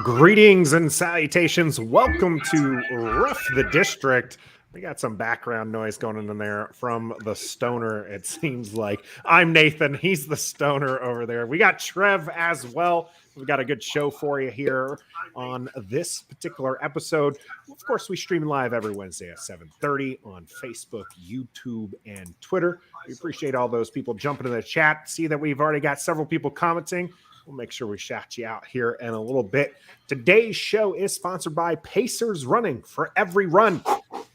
Greetings and salutations. Welcome to Rough the District. We got some background noise going on in there from the stoner, it seems like. I'm Nathan. He's the stoner over there. We got Trev as well. We've got a good show for you here on this particular episode. Of course, we stream live every Wednesday at 7:30 on Facebook, YouTube, and Twitter. We appreciate all those people jumping in the chat. See that we've already got several people commenting. We'll make sure we shout you out here in a little bit. Today's show is sponsored by Pacers Running for Every Run.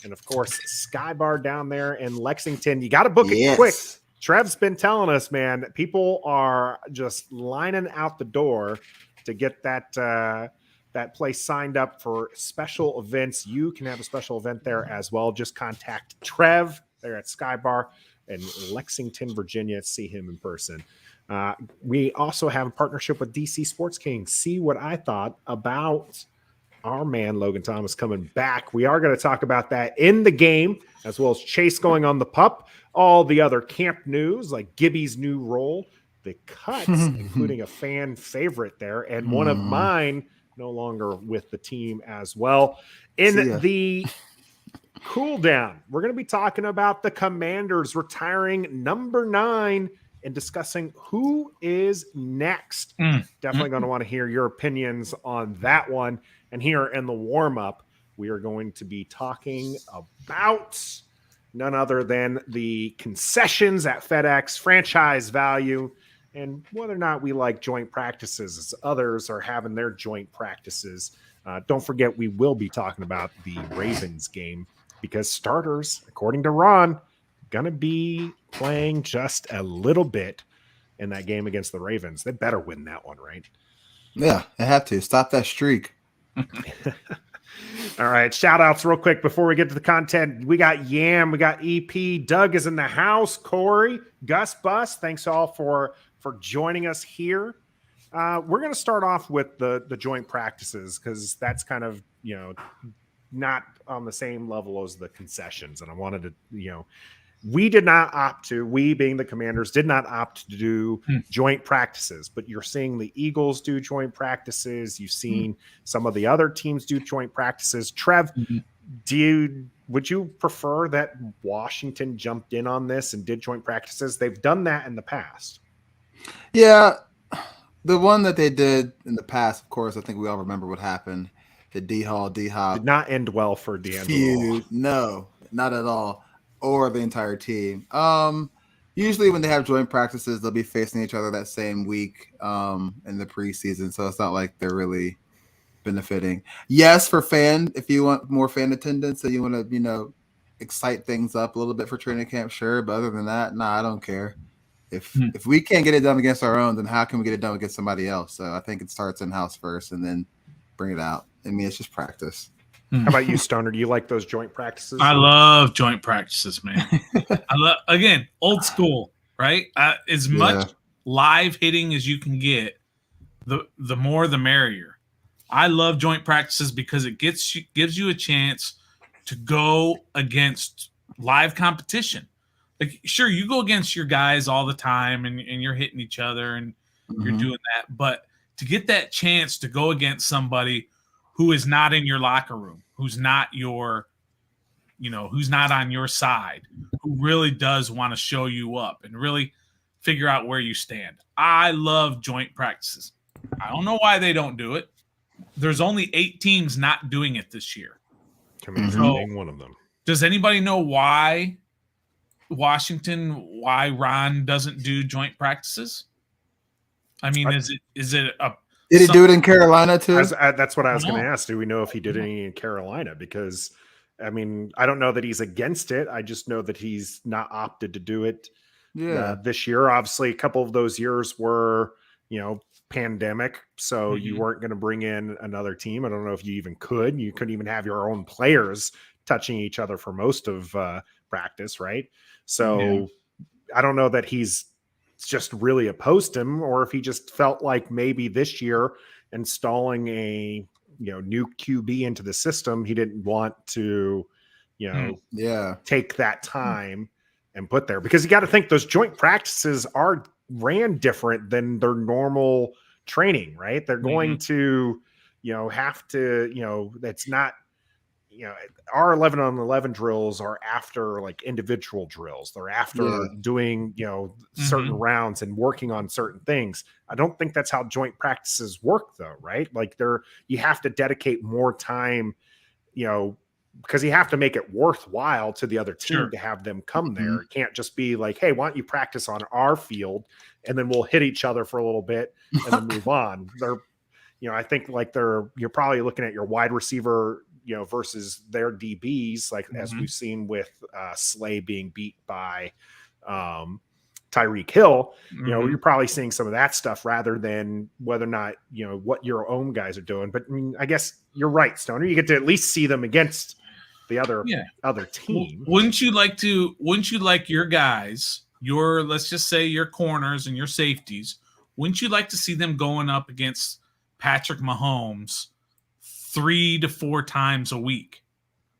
And, of course, Sky Bar down there in Lexington. You got to book it quick. Trev's been telling us, man, people are just lining out the door to get that place signed up for special events. You can have a special event there as well. Just contact Trev there at Sky Bar in Lexington, Virginia. See him in person. We also have a partnership with DC Sports King. See what I thought about our man Logan Thomas coming back. We are going to talk about that in the game, as well as Chase going on the pup, all the other camp news, like Gibby's new role, the cuts, including a fan favorite there, and one of mine no longer with the team as well. In the cool down, we're going to be talking about the Commanders retiring number 9 and discussing who is next. Definitely going to want to hear your opinions on that one. And here in the warm-up, we are going to be talking about none other than the concessions at FedEx, franchise value, and whether or not we like joint practices as others are having their joint practices. Don't forget, we will be talking about the Ravens game because starters, according to Ron, going to be playing just a little bit in that game against the Ravens. They better win that one, right? Yeah, they have to. Stop that streak. All right, shout outs real quick before we get to the content. We got Yam, we got EP, Doug is in the house, Corey, Gus Bus. Thanks all for joining us here. We're going to start off with the joint practices because that's kind of, not on the same level as the concessions. And I wanted to, we did not opt to, we being the Commanders, did not opt to do joint practices, but you're seeing the Eagles do joint practices. You've seen some of the other teams do joint practices. Trev, would you prefer that Washington jumped in on this and did joint practices? They've done that in the past. Yeah, the one that they did in the past, of course, I think we all remember what happened. The D-Hop did not end well for D'Angelo. No, not at all. Or the entire team. Usually when they have joint practices, they'll be facing each other that same week in the preseason. So it's not like they're really benefiting. Yes, for if you want more fan attendance and you want to, excite things up a little bit for training camp, sure. But other than that, I don't care. If we can't get it done against our own, then how can we get it done against somebody else? So I think it starts in-house first and then bring it out. I mean, it's just practice. How about you, Stoner? Do you like those joint practices? I love joint practices, man. Again, old school, right? As much live hitting as you can get, the more the merrier. I love joint practices because it gives you a chance to go against live competition. Like, sure, you go against your guys all the time and you're hitting each other and you're doing that. But to get that chance to go against somebody who is not in your locker room, who's not who's not on your side, who really does want to show you up and really figure out where you stand. I love joint practices. I don't know why they don't do it. There's only 8 teams not doing it this year. Commanders being one of them. Does anybody know why Ron doesn't do joint practices? I mean, is it a Did he do it in Carolina too? That's what I was going to ask. Do we know if he did any in Carolina? Because, I mean, I don't know that he's against it. I just know that he's not opted to do it this year. Obviously, a couple of those years were, pandemic. So you weren't going to bring in another team. I don't know if you even could. You couldn't even have your own players touching each other for most of practice, right? So I don't know that he's just really opposed him, or if he just felt like maybe this year installing a new QB into the system, he didn't want to take that time and put there, because you got to think those joint practices ran different than their normal training, right? They're going to have to, that's not, our 11 on 11 drills are after like individual drills. They're after doing, certain rounds and working on certain things. I don't think that's how joint practices work though, right? Like you have to dedicate more time, because you have to make it worthwhile to the other team to have them come there. It can't just be like, hey, why don't you practice on our field and then we'll hit each other for a little bit and then move on. I think like you're probably looking at your wide receiver, versus their DBs, like as we've seen with Slay being beat by Tyreek Hill, you're probably seeing some of that stuff rather than whether or not, what your own guys are doing. But I mean, I guess you're right, Stoner. You get to at least see them against the other team. Wouldn't you like your guys, let's just say your corners and your safeties, wouldn't you like to see them going up against Patrick Mahomes 3 to 4 times a week?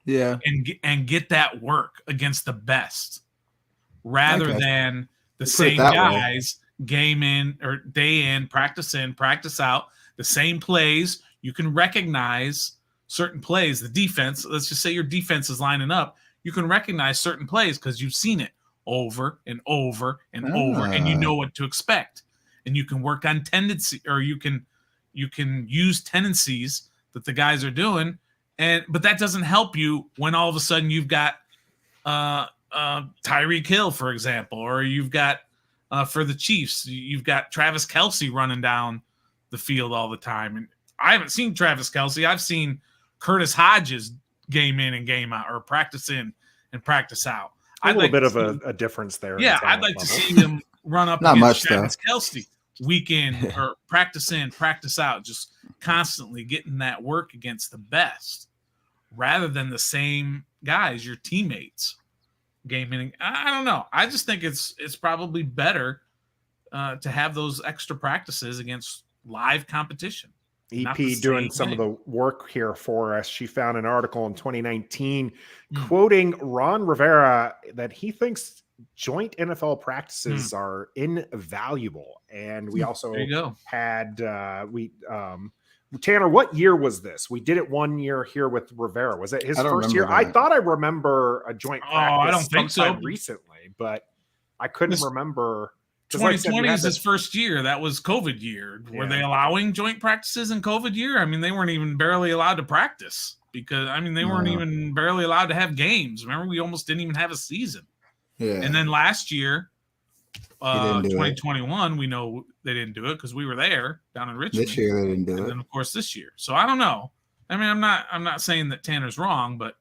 Yeah. And get that work against the best rather than the same guys game in or day in, practice out, the same plays. You can recognize certain plays. The defense, let's just say your defense is lining up. You can recognize certain plays because you've seen it over and over and over, and you know what to expect. And you can work on tendency, or you can use tendencies that the guys are doing, but that doesn't help you when all of a sudden you've got Tyreek Hill, for example, or you've got for the Chiefs, you've got Travis Kelce running down the field all the time. And I haven't seen Travis Kelce. I've seen Curtis Hodges game in and game out, or practice in and practice out. A little bit of a difference there. Yeah, I'd like to see him run up against Travis Kelce week in or practice in, practice out, just constantly getting that work against the best rather than the same guys, your teammates. Gaming, I don't know. I just think it's probably better to have those extra practices against live competition. EP doing some of the work here for us. She found an article in 2019 quoting Ron Rivera that he thinks joint NFL practices are invaluable. And we also had Tanner, what year was this? We did it one year here with Rivera. Was it his first year? That. I thought I remember a joint practice I don't think so. Recently, but I couldn't remember. 2020 is his first year. That was COVID year. Were they allowing joint practices in COVID year? I mean, they weren't even barely allowed to practice because, they weren't even barely allowed to have games. Remember, we almost didn't even have a season. Yeah. And then last year, 2021, we know they didn't do it because we were there down in Richmond. This year they didn't do it. And then, of course, this year. So I don't know. I'm not saying that Tanner's wrong, but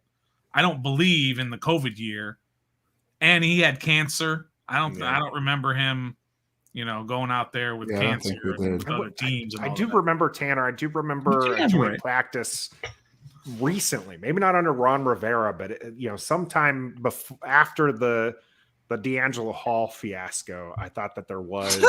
I don't believe in the COVID year. And he had cancer. I don't remember him, going out there with cancer and other teams. And I do remember Tanner. I do remember a joint practice recently, maybe not under Ron Rivera, but sometime after the D'Angelo Hall fiasco, I thought that there was.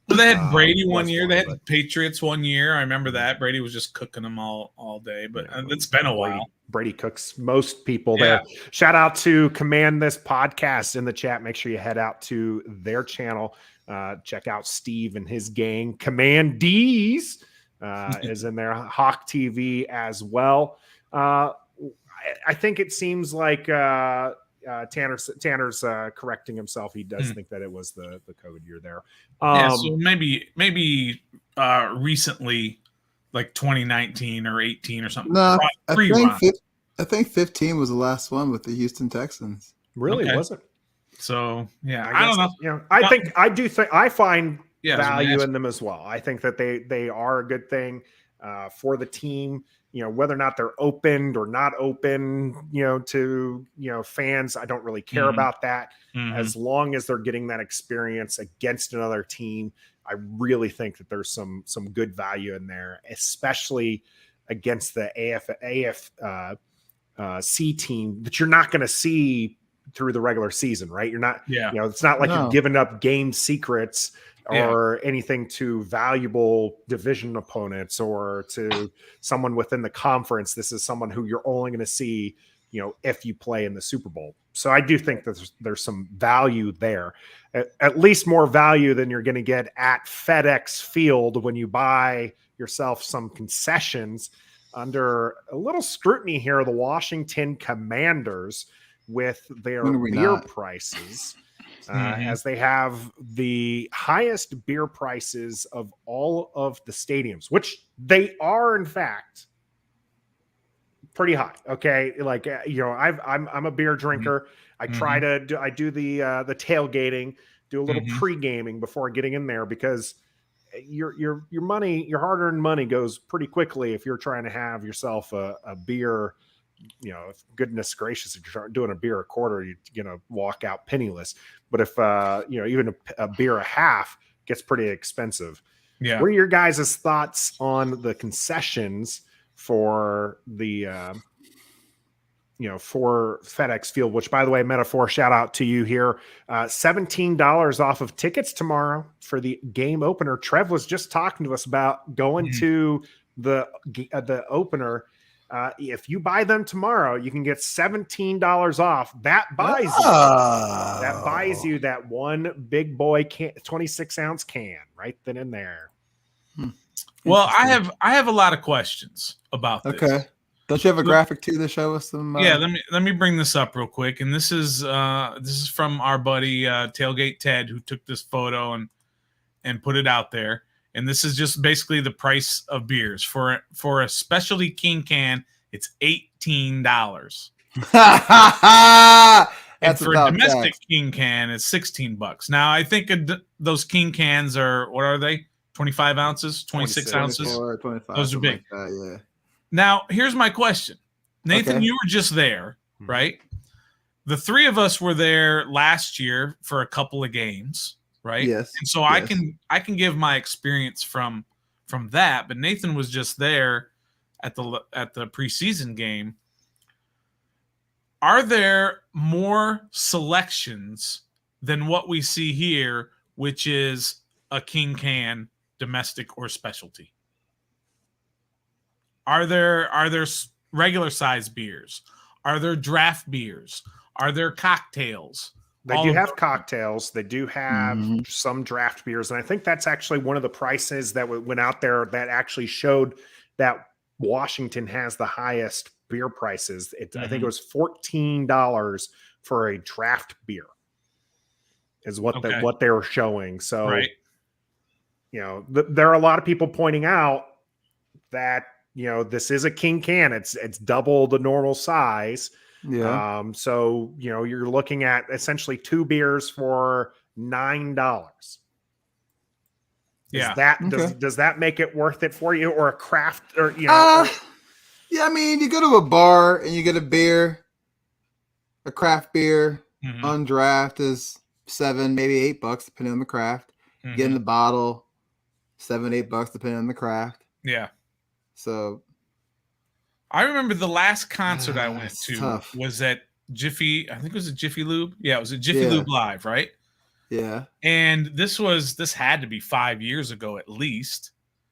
Well, they had Brady one year. They had the Patriots one year. I remember that. Brady was just cooking them all day, but it's been a while. Brady cooks most people there. Shout out to Command This Podcast in the chat. Make sure you head out to their channel. Check out Steve and his gang. Command D's is in there. Hawk TV as well. I think it seems like Tanner's correcting himself. He does think that it was the COVID year there. So maybe recently, like 2019 or 18 or something. No, I think 15 was the last one with the Houston Texans. Really, was it? So I don't know. I find value in them as well. I think that they are a good thing for the team. Whether or not they're opened or not open, to fans, I don't really care about that. As long as they're getting that experience against another team, I really think that there's some good value in there, especially against the AFC team that you're not going to see through the regular season, right? You're not, it's not like you're giving up game secrets or anything to valuable division opponents or to someone within the conference. This is someone who you're only going to see, if you play in the Super Bowl. So I do think that there's some value there, at least more value than you're going to get at FedEx Field when you buy yourself some concessions under a little scrutiny here. The Washington Commanders with their beer prices, as they have the highest beer prices of all of the stadiums, which they are in fact pretty high. Okay, like I'm a beer drinker. I try to do the tailgating, do a little pre-gaming before getting in there, because your money, your hard-earned money, goes pretty quickly if you're trying to have yourself a beer. If goodness gracious, if you're doing a beer a quarter, you're gonna walk out penniless. But if even a beer a half gets pretty expensive. Yeah. What are your guys' thoughts on the concessions for the for FedEx Field, which, by the way, Metaphor, shout out to you here. $17 off of tickets tomorrow for the game opener. Trev was just talking to us about going to the opener. If you buy them tomorrow, you can get $17 off. That buys you that one big boy 26-ounce can right then and there. Well, I have a lot of questions about this. Okay. Don't you have a graphic too to show us some? Yeah, let me bring this up real quick. And this is from our buddy Tailgate Ted, who took this photo and put it out there. And this is just basically the price of beers for a specialty king can. It's $18. And for a domestic king can, it's $16. Now, I think those king cans are, what are they? 25 ounces, 26 ounces. 25, those are big. Like that, yeah. Now, here's my question. Nathan, you were just there, right? The three of us were there last year for a couple of games, right? Yes. And so I can give my experience from that, but Nathan was just there at the preseason game. Are there more selections than what we see here, which is a king can, domestic or specialty? Are there regular size beers? Are there draft beers? Are there cocktails? They do have cocktails. They do have some draft beers. And I think that's actually one of the prices that went out there that actually showed that Washington has the highest beer prices. I think it was $14 for a draft beer is what they were showing. So, there are a lot of people pointing out that, this is a king can. It's double the normal size. Yeah. So, you're looking at essentially two beers for $9. Yeah. Does that make it worth it for you, or a craft, or yeah, I mean, you go to a bar and you get a beer, a craft beer, on draft is $7, maybe $8, depending on the craft. Get in the bottle, $7, $8, depending on the craft. Yeah. So I remember the last concert I went to was at Jiffy. I think it was a Jiffy Lube. Yeah, it was a Jiffy Lube Live, right? Yeah. And this had to be 5 years ago at least.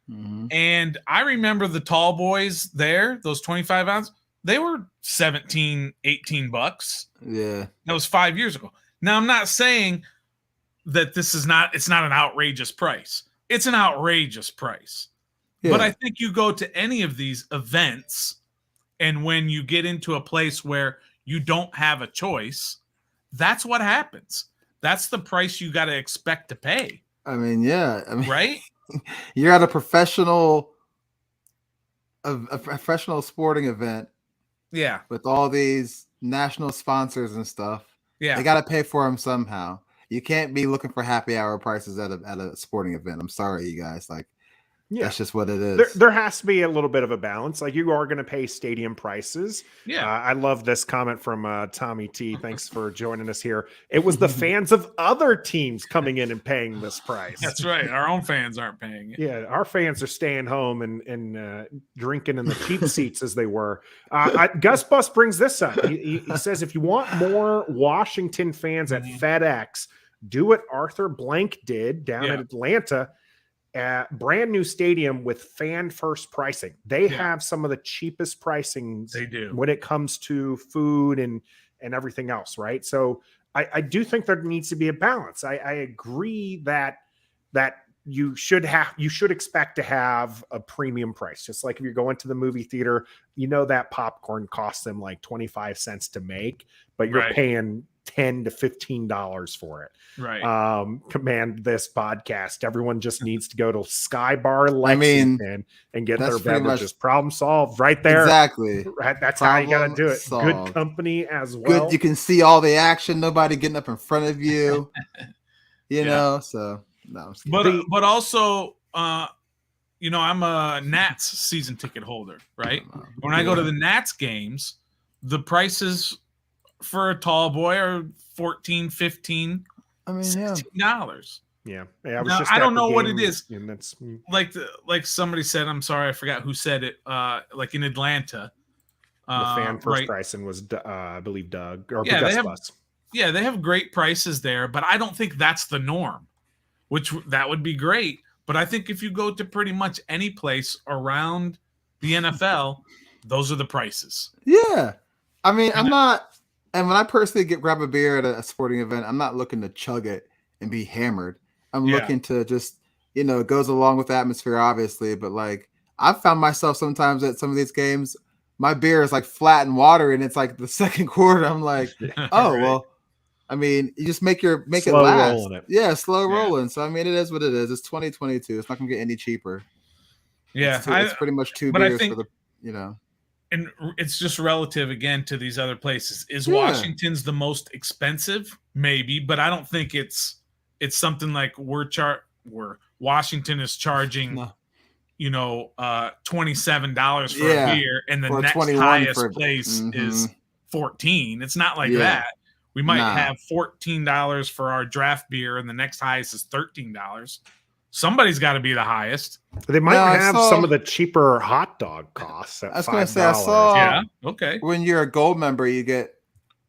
And I remember the tall boys there, those 25 ounce, they were $17, $18. Yeah. That was 5 years ago. Now, I'm not saying that it's not an outrageous price. It's an outrageous price. Yeah. But I think you go to any of these events, and when you get into a place where you don't have a choice, that's what happens. That's the price you got to expect to pay. I mean, yeah. Right? You're at a professional sporting event. Yeah. With all these national sponsors and stuff. Yeah. They got to pay for them somehow. You can't be looking for happy hour prices at a sporting event. I'm sorry, you guys. That's just what it is. There has to be a little bit of a balance. Like, you are going to pay stadium prices. Yeah. I love this comment from Tommy T. Thanks for joining us here. It was the fans of other teams coming in and paying this price. That's right. Our own fans aren't paying it. Yeah. Our fans are staying home and drinking in the cheap seats as they were. Gus Bus brings this up. He says, if you want more Washington fans at FedEx, do what Arthur Blank did down at Atlanta. Brand new stadium with fan first pricing. They have some of the cheapest pricings they do when it comes to food and everything else, right? So I do think there needs to be a balance. I agree that you should expect to have a premium price. Just like if you're going to the movie theater, that popcorn costs them like 25 cents to make, but you're paying $10 to $15 for it. Right. Command this podcast. Everyone just needs to go to Sky Bar Lexington and get their beverages. Problem solved right there. Exactly. Right. That's how you got to do it. Solved. Good company as well. Good. You can see all the action. Nobody getting up in front of you. You know. So no. But also, I'm a Nats season ticket holder. Right. When I go to the Nats games, the prices for a tall boy are $14, $15, $16. Yeah. I don't know what it is. And that's like somebody said. I'm sorry, I forgot who said it. Like in Atlanta, the fan first pricing was, I believe, Doug or they have great prices there, but I don't think that's the norm. Which that would be great, but I think if you go to pretty much any place around the NFL, those are the prices. Yeah, I mean, I'm not. And when I personally grab a beer at a sporting event, I'm not looking to chug it and be hammered. I'm looking to just, it goes along with the atmosphere, obviously. But like, I've found myself sometimes at some of these games, my beer is like flat and watery, and it's like the second quarter. I'm like, well, I mean, you just make it last. Rolling it. Yeah, slow rolling. So I mean, it is what it is. It's 2022. It's not gonna get any cheaper. Yeah, it's pretty much two beers for the, And it's just relative again to these other places. Is Washington's the most expensive? Maybe, but I don't think it's something like where Washington is charging, $27 for a beer, and the next highest place is $14. It's not like that. We might have $14 for our draft beer, and the next highest is $13. Somebody's got to be the highest. They might have some of the cheaper hot dog costs at $5. I was going to say, I saw when you're a gold member, you get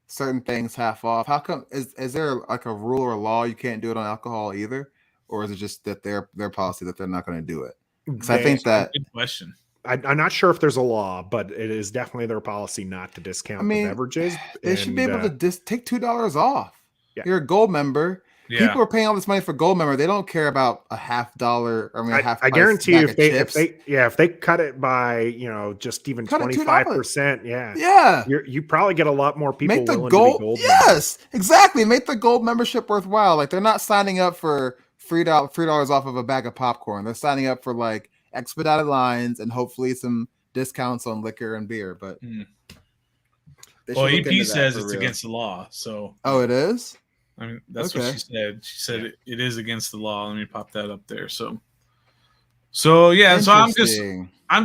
certain things half off. How come? Is there like a rule or law you can't do it on alcohol either? Or is it just that their policy that they're not going to do it? Because I think that... Good question. I'm not sure if there's a law, but it is definitely their policy not to discount the beverages. They should be able to take $2 off. Yeah. You're a gold member. Yeah. People are paying all this money for gold member. They don't care about a $50. I guarantee you, if they cut it by just even 25%, you probably get a lot more people. Make the gold, yes, exactly. Make the gold membership worthwhile. Like they're not signing up for $3 off of a bag of popcorn. They're signing up for like expedited lines and hopefully some discounts on liquor and beer. But EP says it's against the law. So it is. I mean, that's what she said. She said it is against the law. Let me pop that up there. So yeah. So I'm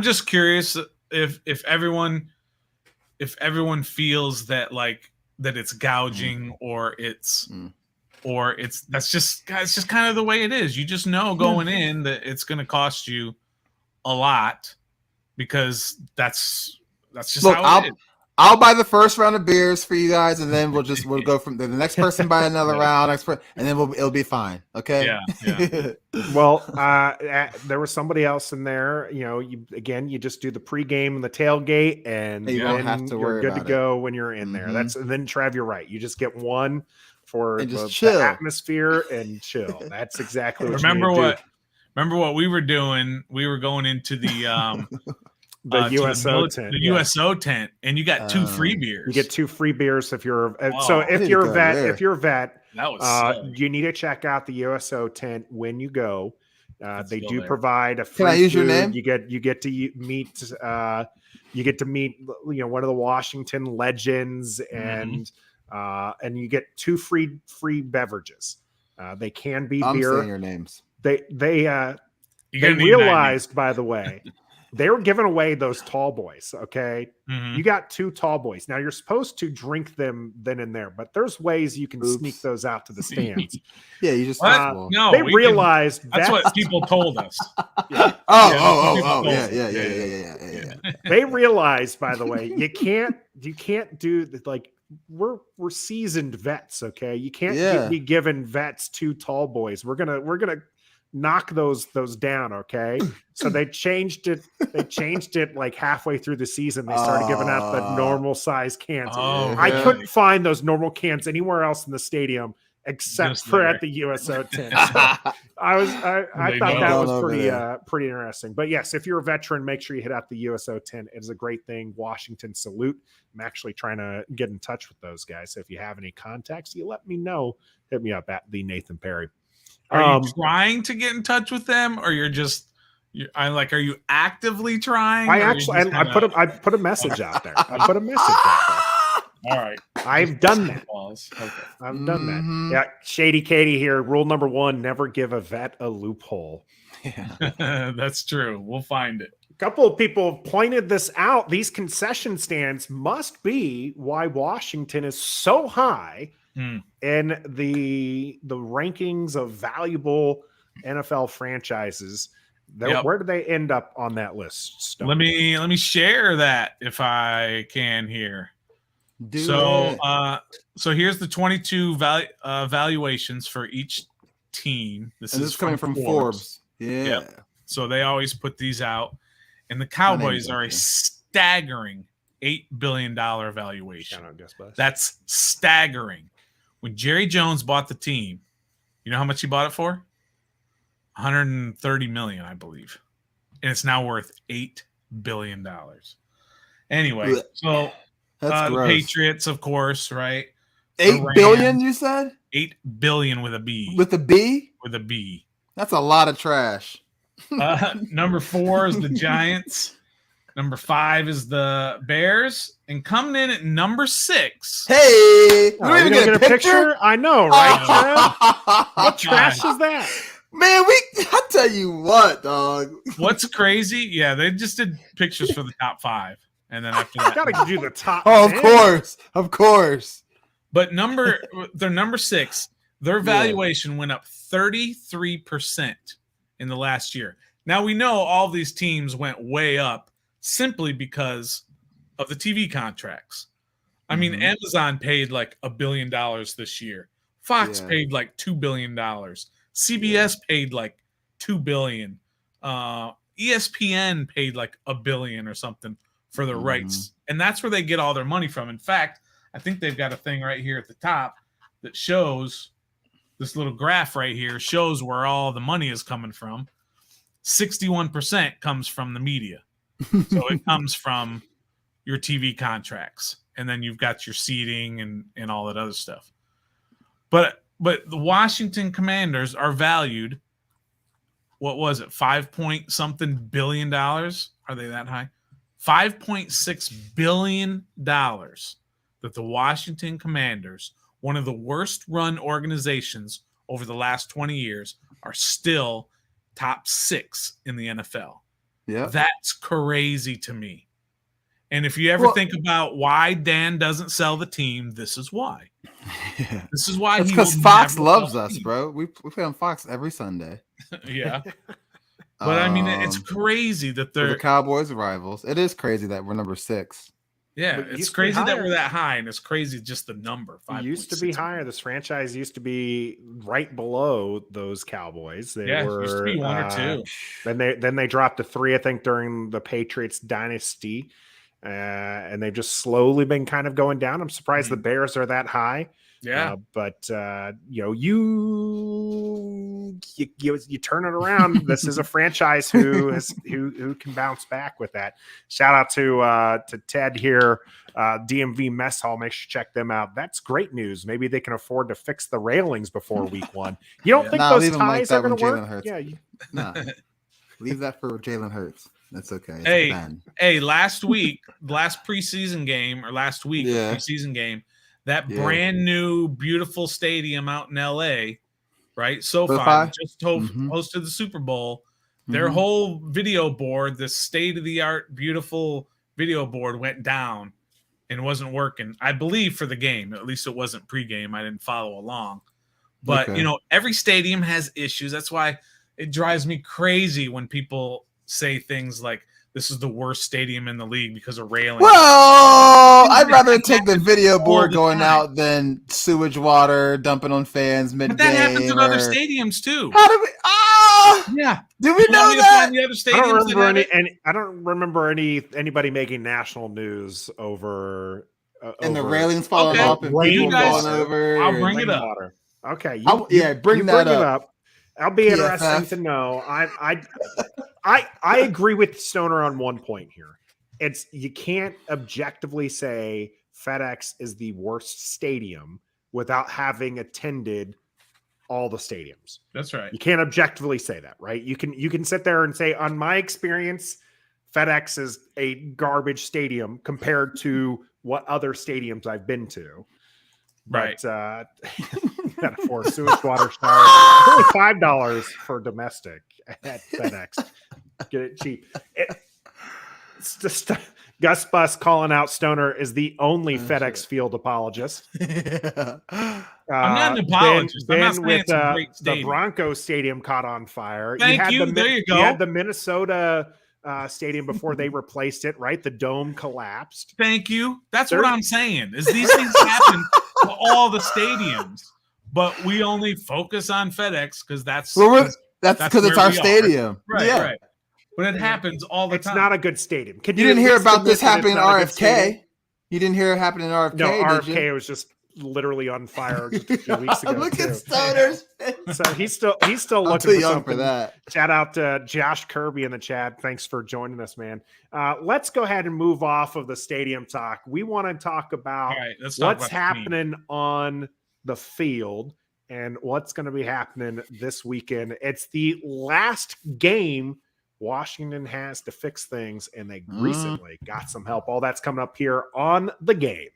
just curious if everyone feels that that it's gouging or it's it's just kind of the way it is. You just know going in that it's going to cost you a lot because that's just how it is. I'll buy the first round of beers for you guys, and then we'll go from there. The next person buy another round, and then it'll be fine. Okay. Yeah. Well, there was somebody else in there. You just do the pregame and the tailgate, and you don't have to worry you're good about to go when you're in there. And then Trav, you're right. You just get one for the atmosphere and chill. That's exactly what remember what we were doing. We were going into the the USO tent. The USO tent, and you got 2 free beers. You get 2 free beers if you're if you're a vet, that was you need to check out the USO tent when you go. They do provide a free Can I use your food. name? You get to meet one of the Washington legends, and you get 2 free beverages. They can be I'm beer. saying your names. They realized, by the way. They were giving away those tall boys, okay? You got 2 tall boys. Now, you're supposed to drink them then and there, but there's ways you can sneak those out to the stands. You just no. They realized that's what people told us. Yeah. They realized, by the way, you can't do like we're seasoned vets, okay? You can't be giving vets 2 tall boys. We're gonna knock those down, okay? So they changed it like halfway through the season. They started giving out the normal size cans. I couldn't find those normal cans anywhere else in the stadium except Just for there. at the USO 10. So I They thought know. that was Over there. pretty interesting. But yes, if you're a veteran, make sure you hit out the USO 10. It is a great thing. Washington salute. I'm actually trying to get in touch with those guys. So if you have any contacts, you let me know. Hit me up at the Nathan Perry. Are you trying to get in touch with them, or are you actively trying? I put a message out there. I put a message out there. All right. I've done that. Okay. I've done Mhm. that. Yeah, Shady Katie here. Rule number 1: never give a vet a loophole. Yeah. That's true. We'll find it. A couple of people pointed this out. These concession stands must be why Washington is so high in the rankings of valuable NFL franchises. Where do they end up on that list, Stone? Let me share that if I can here. So here's the 22 valuations for each team. This is coming from Forbes. Yeah. Yep. So they always put these out, and the Cowboys are a staggering $8 billion valuation. That's staggering. When Jerry Jones bought the team, you know how much he bought it for? $130 million, I believe, and it's now worth $8 billion. Anyway, so. The Patriots, of course, right? $8 billion, you said? $8 billion with a B. With a B? With a B. That's a lot of trash. Number 4 is the Giants. Number 5 is the Bears. And coming in at number 6. Hey! We don't even get a picture? I know, right? What trash is that? Man, I tell you what, dog. What's crazy? Yeah, they just did pictures for the top 5. And then after that, gotta do the top. Oh, 10. Of course. But they're number 6. Their valuation went up 33% in the last year. Now we know all these teams went way up simply because of the TV contracts. I mean, Amazon paid like $1 billion this year. Fox paid like $2 billion. CBS paid like $2 billion. ESPN paid like $1 billion or something for their rights. And that's where they get all their money from. In fact, I think they've got a thing right here at the top that shows this little graph right here shows where all the money is coming from. 61% comes from the media. So it comes from your TV contracts. And then you've got your seating and all that other stuff. But the Washington Commanders are valued, what was it, 5-point-something billion dollars? Are they that high? $5.6 billion that the Washington Commanders, one of the worst run organizations over the last 20 years, are still top 6 in the NFL. Yeah, That's crazy to me. And if you ever think about why Dan doesn't sell the team, this is why. Yeah. This is why. It's because Fox loves us, bro. We play on Fox every Sunday. Yeah. But I mean, it's crazy that they're the Cowboys rivals. It is crazy that we're number 6. Yeah, it's crazy that we're that high, and it's crazy just the number. It used to be higher. This franchise used to be right below those Cowboys. They were, used to be 1 or 2. Then they dropped to 3, I think, during the Patriots dynasty, and they've just slowly been kind of going down. I'm surprised the Bears are that high. Yeah, but you turn it around. This is a franchise who can bounce back with that. Shout out to Ted here, DMV Mess Hall. Make sure you check them out. That's great news. Maybe they can afford to fix the railings before week 1. You don't think those ties are going to work? Yeah, leave that for Jalen Hurts. That's okay. Hey, last preseason game, preseason game. That brand new, beautiful stadium out in LA, right? SoFi just hosted the Super Bowl. Their whole video board, this state-of-the-art, beautiful video board, went down and wasn't working. I believe for the game. At least it wasn't pregame. I didn't follow along. But, every stadium has issues. That's why it drives me crazy when people say things like, this is the worst stadium in the league because of railing. Well, I'd rather take the video board going out than sewage water dumping on fans mid-game. But that happens in other stadiums too. How do we? Yeah. Do we know that? The other stadiums I don't remember anybody making national news over and the railings falling off and people going over. I'll bring it up. Okay. Bring that it up. I'll be interesting PFF. to know. I agree with Stoner on one point here. You can't objectively say FedEx is the worst stadium without having attended all the stadiums. That's right. You can't objectively say that, right? You can sit there and say, on my experience, FedEx is a garbage stadium compared to what other stadiums I've been to. Right. But for sewage water shower, only $5 for domestic at FedEx. Get it cheap. It's just Gus Bus calling out Stoner is the only FedEx Field apologist. I'm not an apologist. I'm not saying with it's a great the stadium. Broncos stadium caught on fire. Thank you. There you go. You had the Minnesota stadium before they replaced it, right? The dome collapsed. Thank you. That's what I'm saying. Is these things happen to all the stadiums, but we only focus on FedEx because that's because it's our stadium. Right, right. But it happens all the time. It's not a good stadium. You didn't hear about this happening in RFK? You didn't hear it happening in RFK? No, RFK was just literally on fire just a few weeks ago. Look at Stoner's face. So he's still looking too for young something. for that. Shout out to Josh Kirby in the chat. Thanks for joining us, man. Let's go ahead and move off of the stadium talk. We want to talk about what's happening on the field and what's going to be happening this weekend. It's the last game Washington has to fix things, and they recently got some help. All that's coming up here on The Game.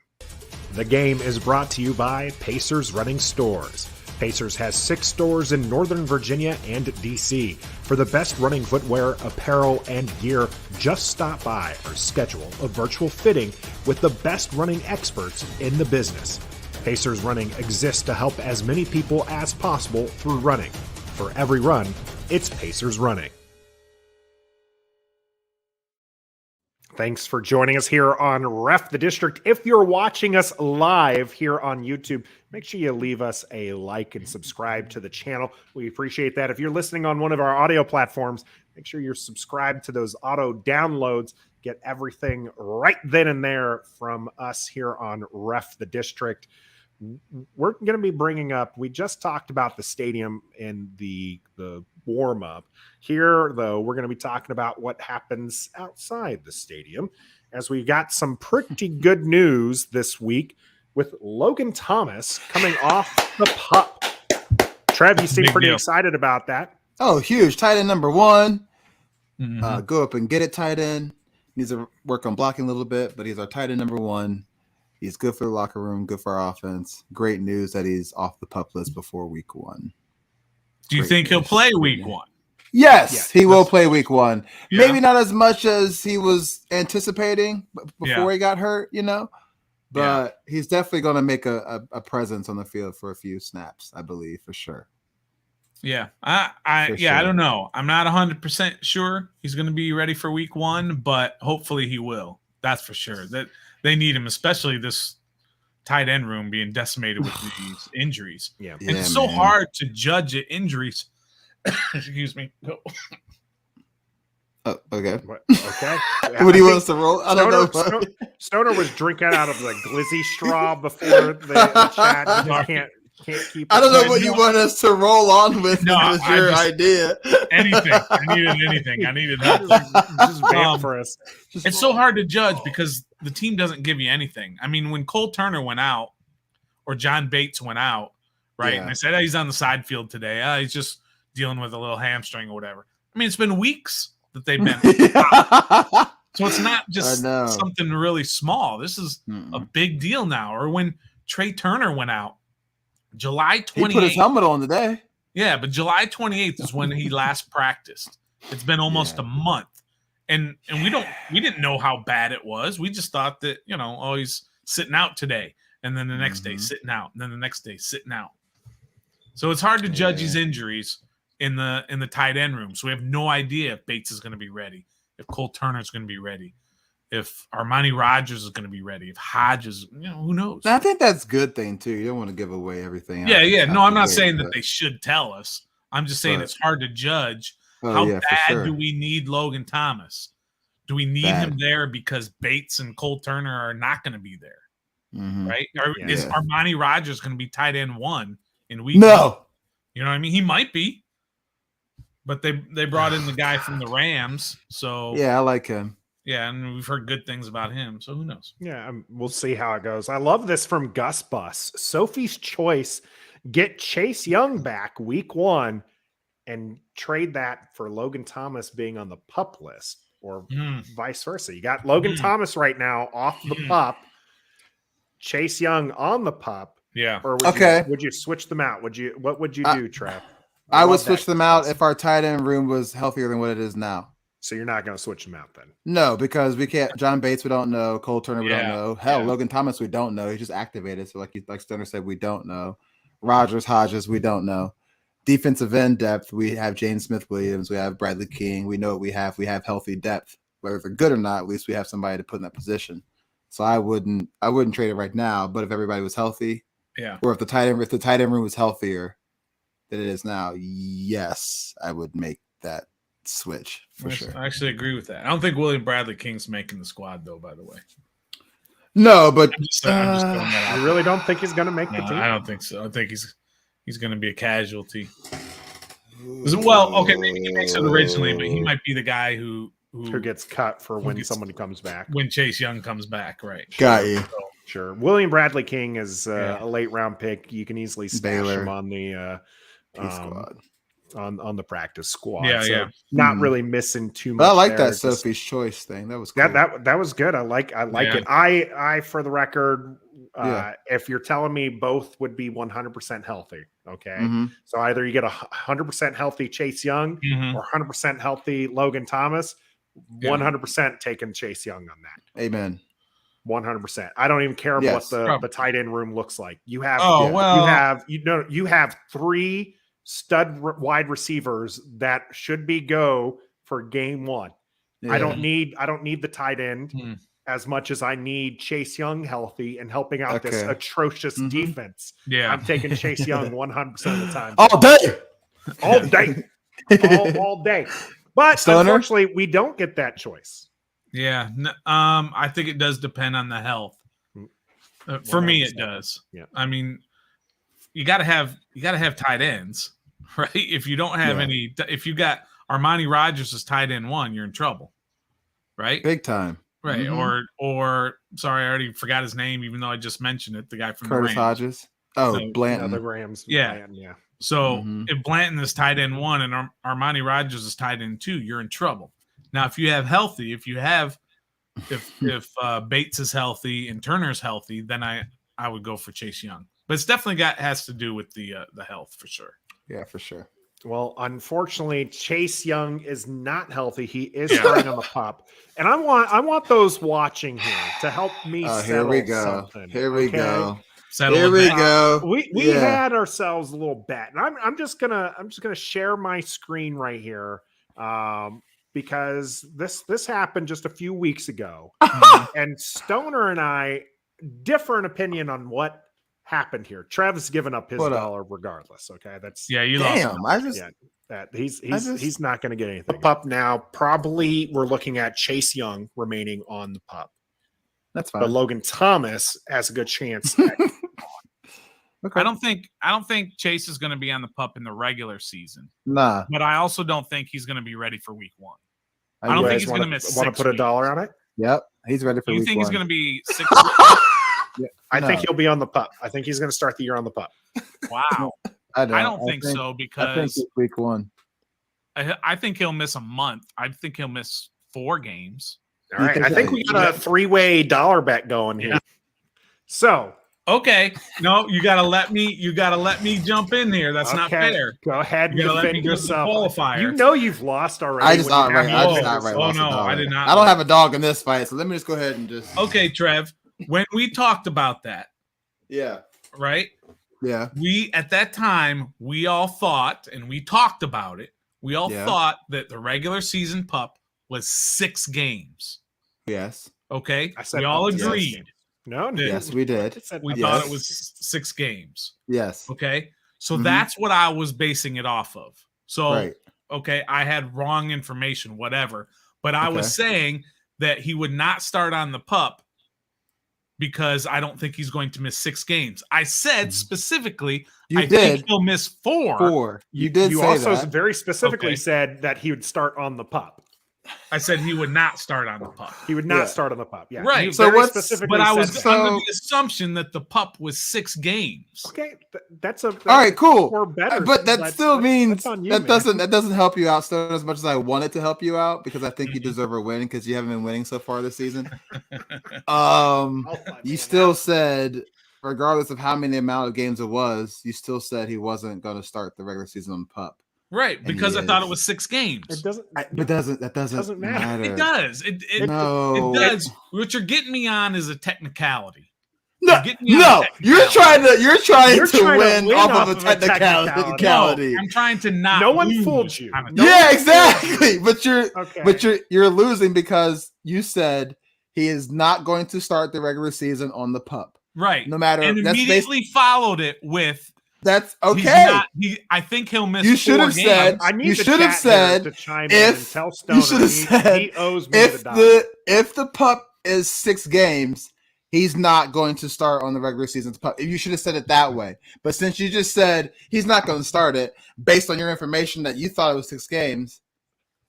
The Game is brought to you by Pacers Running Stores. Pacers has 6 stores in Northern Virginia and D.C. For the best running footwear, apparel, and gear, just stop by or schedule a virtual fitting with the best running experts in the business. Pacers Running exists to help as many people as possible through running. For every run, it's Pacers Running. Thanks for joining us here on Ref the District. If you're watching us live here on YouTube, make sure you leave us a like and subscribe to the channel. We appreciate that. If you're listening on one of our audio platforms, make sure you're subscribed to those auto downloads. Get everything right then and there from us here on Ref the District. We're going to be bringing up, we just talked about the stadium and the warm-up. Here, though, we're going to be talking about what happens outside the stadium, as we got some pretty good news this week with Logan Thomas coming off the pup. Trev, you seem pretty excited about that. Oh, huge. Tight end number 1. Go up and get it, tight end. Needs to work on blocking a little bit, but he's our tight end number 1. He's good for the locker room, good for our offense. Great news that he's off the pup list before week 1. Do you think he'll play week 1? Yes, he will play week 1. Yeah. Maybe not as much as he was anticipating before he got hurt, but he's definitely going to make a presence on the field for a few snaps, I believe, for sure. Yeah, I don't know. I'm not 100% sure he's going to be ready for week 1, but hopefully he will. That's for sure. That they need him, especially this tight end room being decimated with these injuries. Yeah, it's so hard to judge injuries. Excuse me. Oh, okay. Okay. What do you want us to roll? I don't know. Stoner was drinking out of the glizzy straw before the chat. You can't keep. I don't know what you want us to roll on with. No, was your idea. Anything. I needed anything. I needed that. Just vamp for us. It's so hard to judge because the team doesn't give you anything. I mean, when Cole Turner went out or John Bates went out, right? Yeah. And they said, he's on the side field today. He's just dealing with a little hamstring or whatever. I mean, it's been weeks that they've been. So it's not just something really small. This is a big deal now. Or when Trey Turner went out, July 28th. He put his helmet on today. Yeah, but July 28th is when he last practiced. It's been almost a month. And we didn't know how bad it was. We just thought that, he's sitting out today. And then the next day sitting out. And then the next day sitting out. So it's hard to judge these injuries in the tight end room. So we have no idea if Bates is going to be ready, if Cole Turner is going to be ready, if Armani Rogers is going to be ready, if Hodges, who knows? I think that's a good thing too. You don't want to give away everything. Yeah. No, I'm not saying that they should tell us. I'm just saying it's hard to judge. How bad do we need Logan Thomas? Do we need him there because Bates and Cole Turner are not going to be there? Right? Or is Armani Rogers going to be tight end 1 in week. No. You know what I mean? He might be. But they brought in the guy from the Rams. So yeah, I like him. Yeah, and we've heard good things about him. So who knows? Yeah, we'll see how it goes. I love this from Gus Bus. Sophie's choice: get Chase Young back week 1 and trade that for Logan Thomas being on the pup list, or vice versa. You got Logan Thomas right now off the pup, Chase Young on the pup. Yeah. Or would you switch them out? What would you do, Trev? I would switch them out if our tight end room was healthier than what it is now. So you're not going to switch them out then? No, because we can't. John Bates, we don't know. Cole Turner, we don't know. Hell, Logan Thomas, we don't know. He just activated. So like Stoner said, we don't know. Rogers, Hodges, we don't know. Defensive end depth, we have James Smith-Williams. We have Bradley King. We know what we have. We have healthy depth. Whether they're good or not, at least we have somebody to put in that position. So I wouldn't trade it right now. But if everybody was healthy, or if the tight end room was healthier than it is now, yes, I would make that switch for sure. I actually agree with that. I don't think William Bradley King's making the squad, though, by the way. No, but I'm just throwing that out. I really don't think he's going to make the team. I don't think so. I think he's going to be a casualty. Well, okay, maybe he makes it originally, but he might be the guy who gets cut for when somebody comes back. When Chase Young comes back, right? Got you. Sure. William Bradley King is a late round pick. You can easily stash him on the squad. On the practice squad. Yeah, Not really missing too much. But I like that Sophie's choice thing. That was cool. That was good. I like it. I for the record, if you're telling me both would be 100% healthy, okay. So either you get 100% healthy Chase Young or 100% healthy Logan Thomas. 100% taking Chase Young on that. Amen. 100%. I don't even care what the tight end room looks like. You have you have 3 stud wide receivers that should be go for game 1. I don't need the tight end as much as I need Chase Young healthy and helping out this atrocious defense. Yeah, I'm taking Chase Young 100% of the time. All day. all day. But unfortunately, we don't get that choice. Yeah, I think it does depend on the health. For me, it does. Yeah, I mean, you got to have tight ends, right? If you don't have any, if you got Armani Rogers as tight end 1, you're in trouble, right? Big time, right? Or sorry, I already forgot his name, even though I just mentioned it. The guy from Curtis the Rams. Hodges. Oh, Blanton. The Rams. Yeah. Blanton, yeah. So if Blanton is tight end 1 and Armani Rogers is tight end 2, you're in trouble. Now, if you have healthy, if Bates is healthy and Turner's healthy, then I would go for Chase Young. But it's definitely has to do with the health for sure. Yeah, for sure. Well, unfortunately, Chase Young is not healthy. He is starting on the pup, and I want those watching here to help me. Here we go. Something, here we go. Here we go. We had ourselves a little bet, and I'm just gonna share my screen right here, because this happened just a few weeks ago, and Stoner and I differ in opinion on what happened here. Travis given up his dollar regardless. Okay, that's you lost. He's not going to get anything. Pup now. Probably we're looking at Chase Young remaining on the pup. That's fine. But Logan Thomas has a good chance. I don't think Chase is going to be on the pup in the regular season. Nah. But I also don't think he's going to be ready for week 1. I don't think he's going to miss. Want to put a dollar on it? Yep, he's ready for week 1. You think he's going to be 6? I think he'll be on the pup. I think he's going to start the year on the pup. Wow. I don't think so, because I think it's week 1. I think he'll miss a month. I think he'll miss 4 games. All right. I think we got a 3-way dollar bet going here. So okay. No, you gotta let me jump in here. That's not fair. Go ahead and defend yourself. Qualifier. You've lost already. I just outright lost. I did not. I don't have a dog in this fight, so let me just go ahead and just. Okay, Trev. When we talked about that, right? Yeah. We at that time we all thought, and we talked about it. We all thought that the regular season pup was 6 games. Yes. Okay. We all agreed. Yes. No. Yes, we did. We thought it was 6 games. Yes. Okay. So that's what I was basing it off of. So, okay, I had wrong information, whatever. But I was saying that he would not start on the pup because I don't think he's going to miss 6 games. I said specifically, You I did. think he'll miss 4. 4. You did You say also that. very specifically Okay. said that he would start on the pup. I said he would not start on the pup. He would not start on the pup. Yeah. Right. You So very what's- specifically But I said was that. under the assumption that the pup was 6 games. Okay, that's all right, cool. Or better, But that still means that's on you, that man. doesn't help you out Stone, as much as I wanted to help you out, because I think you deserve a win because you haven't been winning so far this season. You still said, regardless of how many amount of games it was, you still said he wasn't going to start the regular season on pup. Right, And because he I thought is. it was 6 games. It doesn't. But that doesn't matter. matter. It does. It No. does. What you're getting me on is a technicality. No, You're getting me on a no, you're technicality. trying to win off of a technicality. technicality. No, I'm trying to not. No one lose fooled you. on a- No Yeah, one exactly. But Okay. you're losing because you said he is not going to start the regular season on the pup. Right. No matter And that's immediately followed it with that's he's okay. not- I think he'll miss. You 4 should have games. said- I need You the should have chat here said to chime if- in and tell you Stoner should have said he owes me if $1. if the pup is 6 games, he's not going to start on the regular season's pup. You should have said it that way. But since you just said he's not going to start it based on your information that you thought it was 6 games,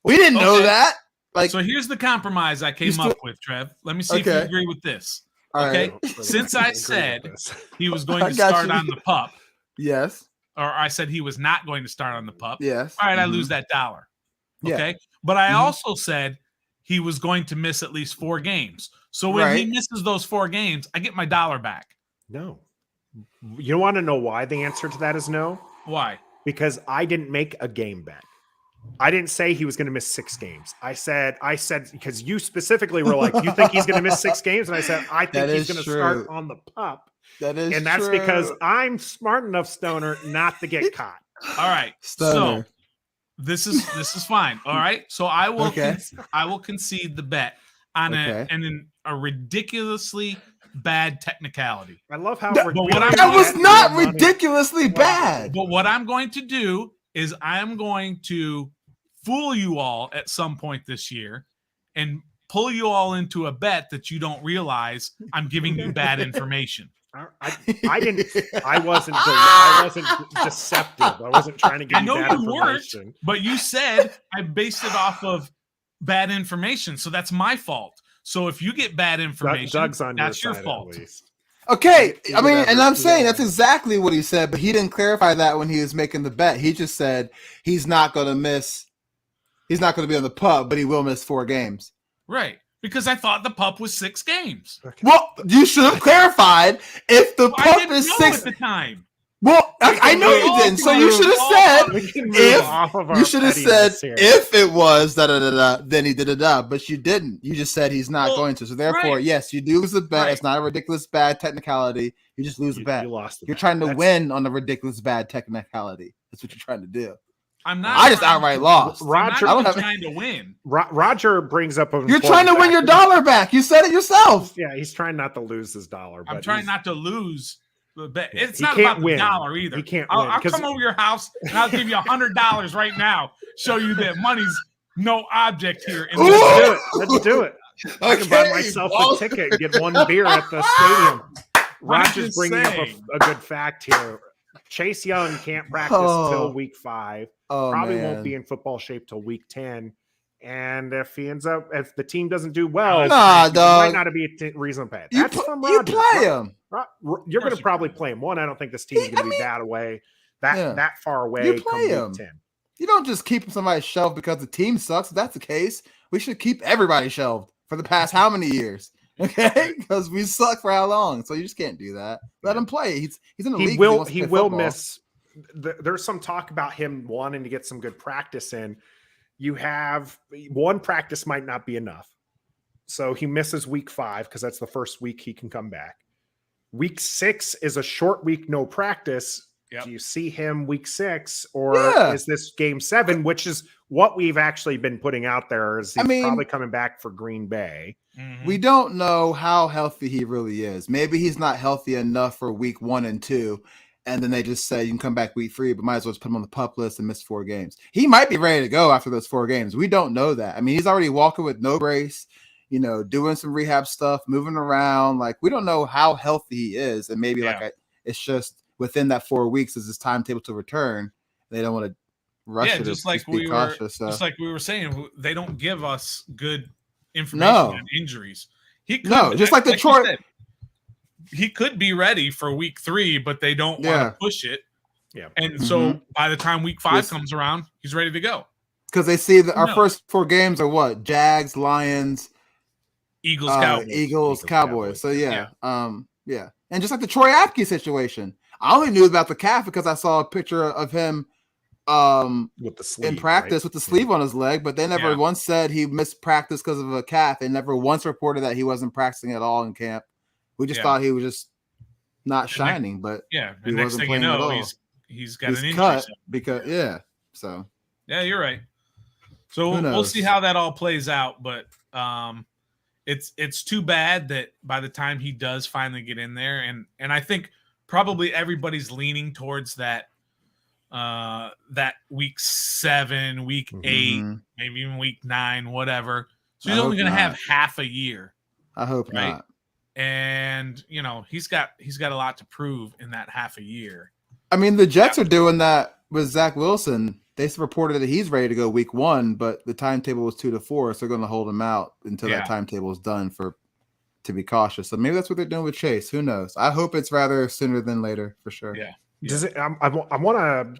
we didn't know Okay. that. Like, So here's the compromise I came still- up with, Trev. Let me see if you Okay. agree with this. all Okay. right, Since I said he was going I to got start you. on the pup, yes, or I said he was not going to start on the pup. yes. All right, I Mhm. lose that $1. Yeah. Okay. But I Mhm. also said he was going to miss at least 4 games. So when he Right. misses those 4 games, I get my $1 back. No. You want to know why the answer to that is no? Why? Because I didn't make a game bet. I didn't say he was going to miss 6 games. I said because you specifically were like, you think he's going to miss 6 games? And I said, I think That he's is going to true. start on the pup. That is And that's true. because I'm smart enough, Stoner, not to get caught. All right. Stoner. So this is fine. All right. So I will Okay. I will concede the bet on Okay. a ridiculously bad technicality. I love how That- we're but what doing I'm- That was that not for money. ridiculously bad. But what I'm going to do is I'm going to fool you all at some point this year and pull you all into a bet that you don't realize I'm giving you bad information. I didn't. I wasn't deceptive. I wasn't trying to give I you know bad you weren't, information. but you said I based it off of bad information, so that's my fault. So if you get bad information, Doug's on that's your your side fault. at least. Okay, I mean, Whatever, and I'm saying whatever. that's exactly what he said, but he didn't clarify that when he was making the bet. He just said he's not going to miss. He's not going to be on the pup, but he will miss 4 games. Right. Because I thought the pup was 6 games. Well, you should have clarified if the I pup didn't is know 6. at the time. Well, I know you didn't. So you should have said We can move if off of our you should have said pettiness here. if it was da da da da, then he did it da. But you didn't. You just said he's not Well, going to. So therefore, right. yes, you do lose the bet. Right. It's not a ridiculous bad technicality. You just lose the bet. You lost the You're bet. trying to That's- win on a ridiculous bad technicality. That's what you're trying to do. I'm not. I just trying- outright lost. Roger- I'm I not don't even have- trying to win. Roger brings up a. You're trying to win your dollar back. You said it yourself. Yeah, he's trying not to lose his dollar. I'm but trying he's- not to lose the bet. Yeah, It's he not can't about the win. dollar either. He can't I'll, win, I'll 'cause- come over your house and I'll give you $100 right now. Show you that money's no object here. In Ooh! this Let's do it. Let's do it. I can buy Okay, myself well- a ticket and get 1 beer at the stadium. I'm Roger's just bringing up saying. a good fact here. Chase Young can't practice till week 5. Oh, Probably man. won't be in football shape till week 10. And if the team doesn't do well, Nah, he dog. might not be a reason to pay. You, That's from you Roger. play him. You're going course to you probably play him. One, I don't think this team is going to be that far away. You come play week him. 10. You don't just keep somebody shelved because the team sucks. If that's the case, we should keep everybody shelved for the past how many years? Okay, because we suck for how long? So you just can't do that. Let him play. He's in the league. He wants to he play will football. miss. There's some talk about him wanting to get some good practice in. You have one practice might not be enough, so he misses week 5 because that's the first week he can come back. Week 6 is a short week, no practice. Yep. Do you see him week 6, or Yeah. is this game 7, which is what we've actually been putting out there? Is he's probably coming back for Green Bay? Mhm. We don't know how healthy he really is. Maybe he's not healthy enough for week 1 and 2, and then they just say you can come back week 3, but might as well just put him on the pup list and miss 4 games. He might be ready to go after those 4 games. We don't know that. I mean, he's already walking with no brace. doing some rehab stuff, moving around. Like, we don't know how healthy he is. And maybe it's just within that 4 weeks is his timetable to return. They don't want to rush it. Just like we were saying, they don't give us good information on injuries. Just like Detroit. Said, he could be ready for week 3, but they don't want to push it. Yeah. And so by the time week 5 comes around, he's ready to go. Because they see that our first 4 games are what? Jags, Lions, Eagles, Cowboys. So and just like the Troy Apke situation, I only knew about the calf because I saw a picture of him with the sleeve, in practice with the sleeve on his leg, but they never once said he missed practice because of a calf. They never once reported that he wasn't practicing at all in camp. We just thought he was just not shining, but he wasn't playing at all. He's got an injury cut because so you're right. So we'll see how that all plays out, but it's too bad that by the time he does finally get in there, and I think probably everybody's leaning towards that week 7, week 8, maybe even week 9, whatever. So he's only going to have half a year. I hope not. And he's got a lot to prove in that half a year. I mean, the Jets are doing that with Zach Wilson. They reported that he's ready to go week 1, but the timetable was 2 to 4, so they're going to hold him out until that timetable is done to be cautious. So maybe that's what they're doing with Chase. Who knows? I hope it's rather sooner than later for sure. Yeah. Does it? I want to.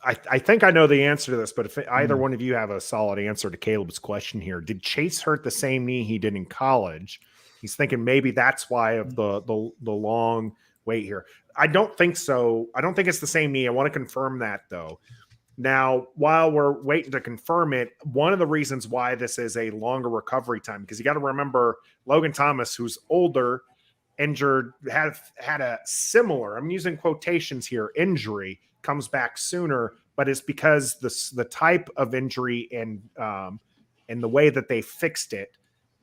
I think I know the answer to this, but if either one of you have a solid answer to Caleb's question here, did Chase hurt the same knee he did in college? He's thinking maybe that's why of the long wait here. I don't think so. I don't think it's the same knee. I want to confirm that though. Now, while we're waiting to confirm it, one of the reasons why this is a longer recovery time, because you got to remember Logan Thomas, who's older, injured, had a similar, I'm using quotations here, injury, comes back sooner, but it's because the type of injury and the way that they fixed it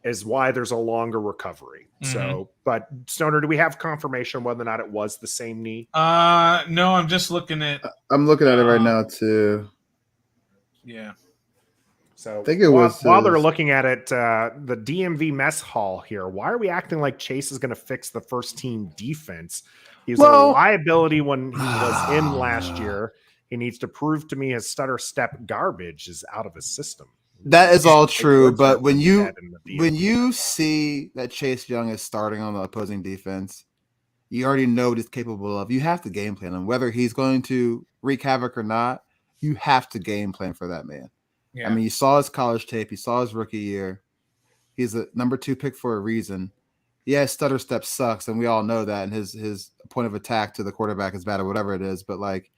is why there's a longer recovery. So, but Stoner, do we have confirmation whether or not it was the same knee? No, I'm just looking at. I'm looking at it right now too. Yeah. So I think it was while they're looking at it, the DMV mess hall here. Why are we acting like Chase is going to fix the first team defense? He was a liability when he was in last year. He needs to prove to me his stutter step garbage is out of his system. That is all true, but when you see that Chase Young is starting on the opposing defense, you already know what he's capable of. You have to game plan him. Whether he's going to wreak havoc or not, you have to game plan for that man. Yeah. I mean, you saw his college tape. You saw his rookie year. He's a number 2 pick for a reason. Yeah, his stutter step sucks, and we all know that, and his point of attack to the quarterback is bad or whatever it is, but, like,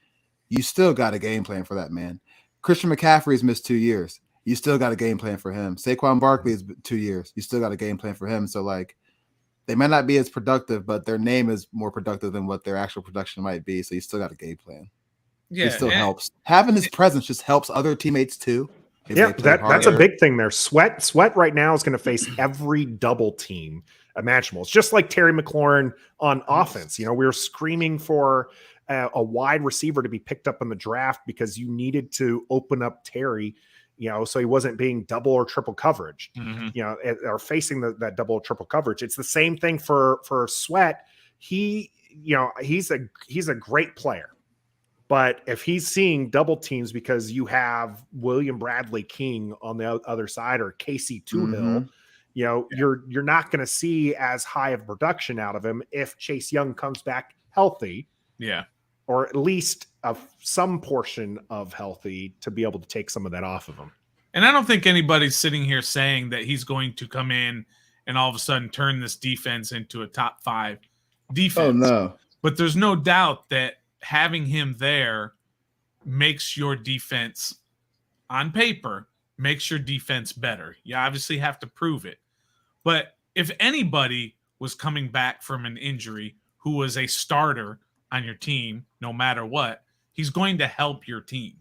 you still got a game plan for that man. Christian McCaffrey's missed 2 years. You still got a game plan for him. Saquon Barkley's 2 years. You still got a game plan for him. So, like, they might not be as productive, but their name is more productive than what their actual production might be. So you still got a game plan. Yeah, it still helps. Having his presence just helps other teammates too. Yeah, that's a big thing there. Sweat right now is going to face every double team imaginable. It's just like Terry McLaurin on offense. We were screaming for a wide receiver to be picked up in the draft because you needed to open up Terry, so he wasn't being double or triple coverage, or facing that double or triple coverage. It's the same thing for Sweat. He's a great player, but if he's seeing double teams because you have William Bradley King on the other side or Casey Toohill, you're not going to see as high of production out of him if Chase Young comes back healthy. Yeah. Or at least some portion of healthy to be able to take some of that off of him. And I don't think anybody's sitting here saying that he's going to come in and all of a sudden turn this defense into a top 5 defense. Oh, no. But there's no doubt that having him there makes your defense, on paper, makes your defense better. You obviously have to prove it. But if anybody was coming back from an injury who was a starter on your team, no matter what, he's going to help your team.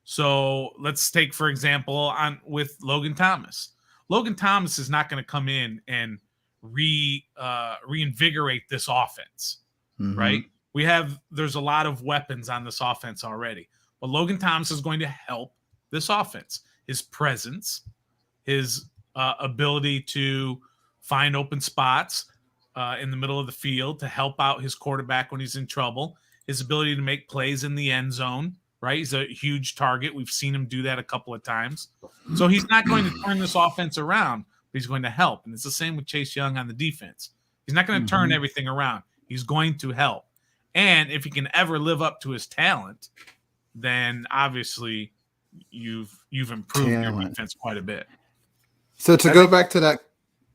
So let's take, for example, with Logan Thomas. Logan Thomas is not going to come in and reinvigorate this offense, right? There's a lot of weapons on this offense already, but Logan Thomas is going to help this offense. His presence, his ability to find open spots in the middle of the field to help out his quarterback when he's in trouble, his ability to make plays in the end zone, right? He's a huge target. We've seen him do that a couple of times. So he's not going to turn this offense around, but he's going to help. And it's the same with Chase Young on the defense. He's not going to turn everything around. He's going to help. And if he can ever live up to his talent, then obviously you've improved your defense quite a bit. So to go back to that,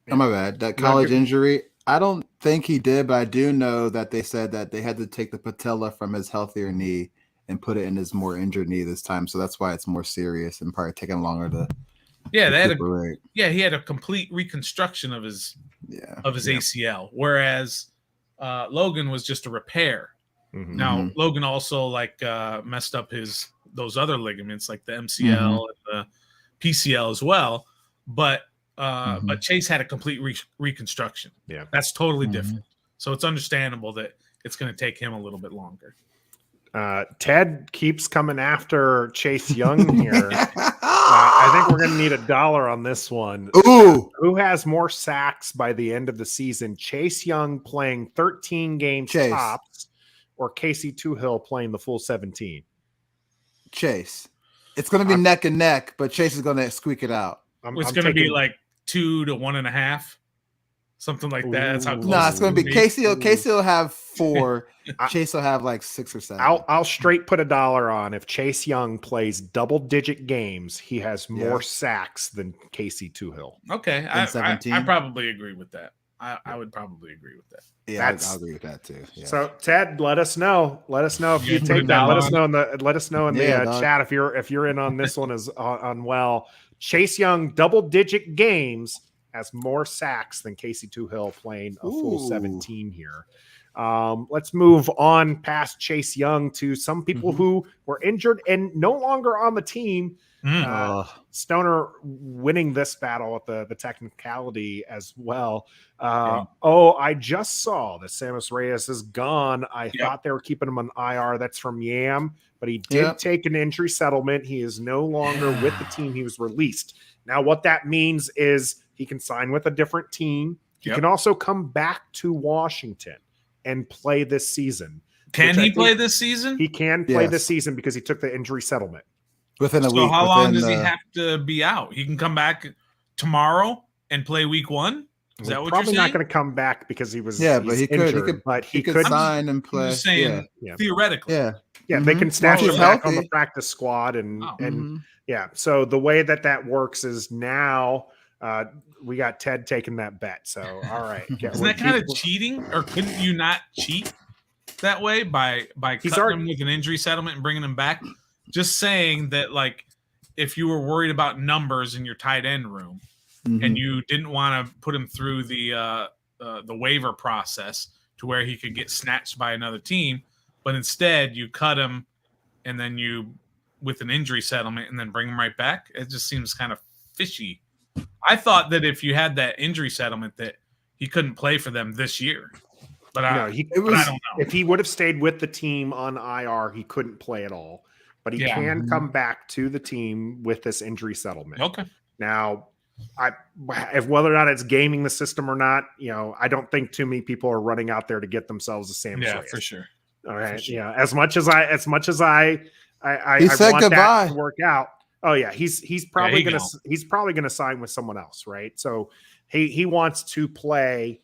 my bad, that college injury, I don't think he did, but I do know that they said that they had to take the patella from his healthier knee and put it in his more injured knee this time. So that's why it's more serious and probably taking longer to he had a complete reconstruction of his ACL, whereas Logan was just a repair. Now Logan also messed up those other ligaments like the MCL and the PCL as well, but Chase had a complete reconstruction. Yeah, that's totally different. So it's understandable that it's going to take him a little bit longer. Ted keeps coming after Chase Young here. I think we're going to need $1 on this one. Ooh, who has more sacks by the end of the season? Chase Young playing 13 games tops, or Casey Toohill playing the full 17? Chase. It's going to be neck and neck, but Chase is going to squeak it out. It's going to be like 2 to 1.5, something like that. That's how close. No, it's going to be Casey will have 4. Chase will have like 6 or 7. I'll straight put $1 on if Chase Young plays double-digit games, he has more sacks than Casey Toohill. Okay, I probably agree with that. I would probably agree with that. Yeah, I'll agree with that too. Yeah. So Ted, let us know. Let us know if you take that. Let us know in the chat if you're in on this one on well. Chase Young double-digit games has more sacks than Casey Toohill playing a full 17 here. Let's move on past Chase Young to some people who were injured and no longer on the team. Stoner winning this battle with the technicality as well. I just saw that Sammis Reyes is gone. I thought they were keeping him on IR. That's from Yam, but he did take an injury settlement. He is no longer with the team. He was released. Now, what that means is he can sign with a different team. He can also come back to Washington and play this season. Can he play this season? He can play this season because he took the injury settlement. Within a week. So how long does he have to be out? He can come back tomorrow and play week 1? Is that what you're saying? Probably not going to come back because he was but he injured, he could sign and play. I'm just saying theoretically. They can stash him back on the practice squad and so the way that works is now we got Ted taking that bet. So all right. Isn't that kind of cheating, or couldn't you not cheat that way by cutting him with an injury settlement and bringing him back? Just saying that, like, if you were worried about numbers in your tight end room and you didn't want to put him through the waiver process to where he could get snatched by another team, but instead you cut him and then you with an injury settlement and then bring him right back, it just seems kind of fishy. I thought that if you had that injury settlement that he couldn't play for them this year. But I don't know. If he would have stayed with the team on IR, he couldn't play at all. But he can come back to the team with this injury settlement. Okay. Now, if whether or not it's gaming the system or not, I don't think too many people are running out there to get themselves a Sammis Reyes. For sure. All right. For sure. Yeah. As much as I said want goodbye. that to work out. Oh yeah. He's probably gonna sign with someone else, right? So he wants to play.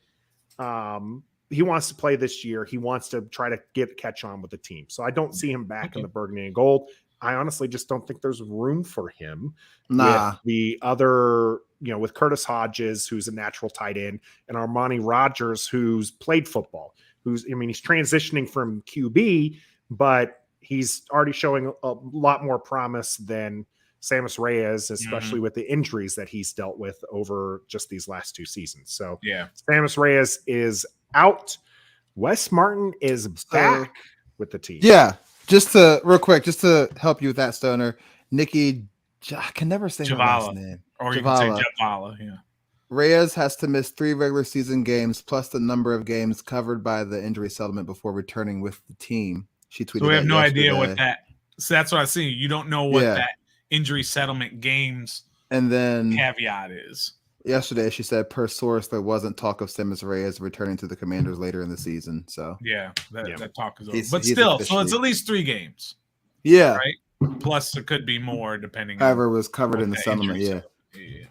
He wants to play this year. He wants to try to catch on with the team. So I don't see him back in the burgundy and gold. I honestly just don't think there's room for him. With the other, with Curtis Hodges, who's a natural tight end, and Armani Rogers, who's played football, he's transitioning from QB, but he's already showing a lot more promise than Sammis Reyes, especially with the injuries that he's dealt with over just these last 2 seasons. So Sammis Reyes is out. Wes Martin is back with the team. Yeah. Just to help you with that, Stoner, Nikki, I can never say her last name. Or you can say Javala, Reyes has to miss 3 regular season games plus the number of games covered by the injury settlement before returning with the team. She tweeted. So we have no idea what that. So that's what I see. You don't know what that injury settlement games and then caveat is. yesterday. She said, per source, there wasn't talk of Simmons Reyes returning to the Commanders later in the season. So Yeah, that talk is over. He's But still, so officially- it's at least 3 games. yeah. Right? Plus, it could be more depending However, on it was covered in the the settlement. injury. Yeah. Yeah.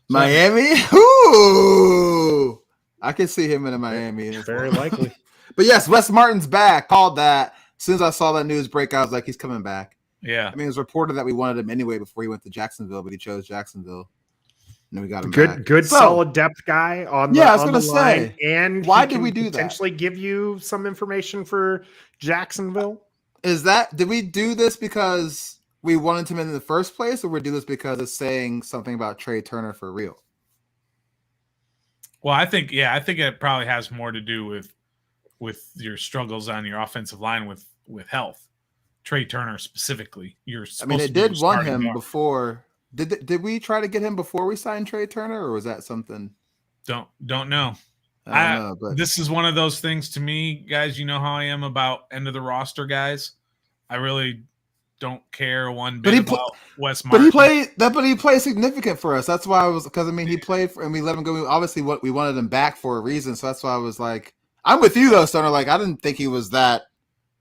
Miami? Ooh. I can see him in Miami. It's very likely. But yes, Wes Martin's back. Called that. As soon as I saw that news break, I was like, he's coming back. Yeah. I mean, it was reported that we wanted him anyway before he went to Jacksonville, but he chose Jacksonville. And then we got him back. Good, So, solid depth guy on the, Yeah, I was on gonna the line. say, And why he did can we do that? potentially give you some information for Jacksonville. did we do this because we wanted him in the first place, or we do this because it's saying something about Trey Turner for real? Well, I think it probably has more to do with your struggles on your offensive line with health. Trey Turner specifically. I mean, it did want him before. Did we try to get him before we signed Trey Turner, or was that something? Don't know. I don't know, but This is one of those things to me, guys. You know how I am about end of the roster guys. I really don't care one bit about Wes Martin. But he played significant for us. That's why I was, because I mean, he played for, and we let him go. Obviously, what we wanted him back for a reason. So that's why I was like, I'm with you though, Stoner. Like, I didn't think he was that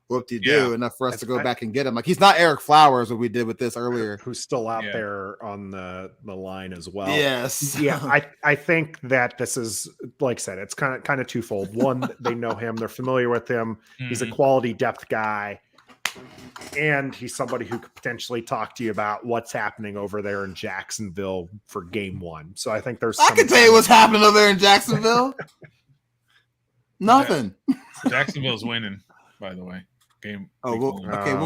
whoop-de-doo enough for us to go back and get him. Like, he's not Eric Flowers, what we did with this earlier, who's still out there on the line as well. Yes. Yeah, I think that this is, like I said, it's kind of twofold. One, they know him, they're familiar with him. He's a quality depth guy, and he's somebody who could potentially talk to you about what's happening over there in Jacksonville for game 1. So I think there's I can tell you what's happening over there in Jacksonville. Nothing. Jacksonville's winning, by the way. Game. Oh, we'll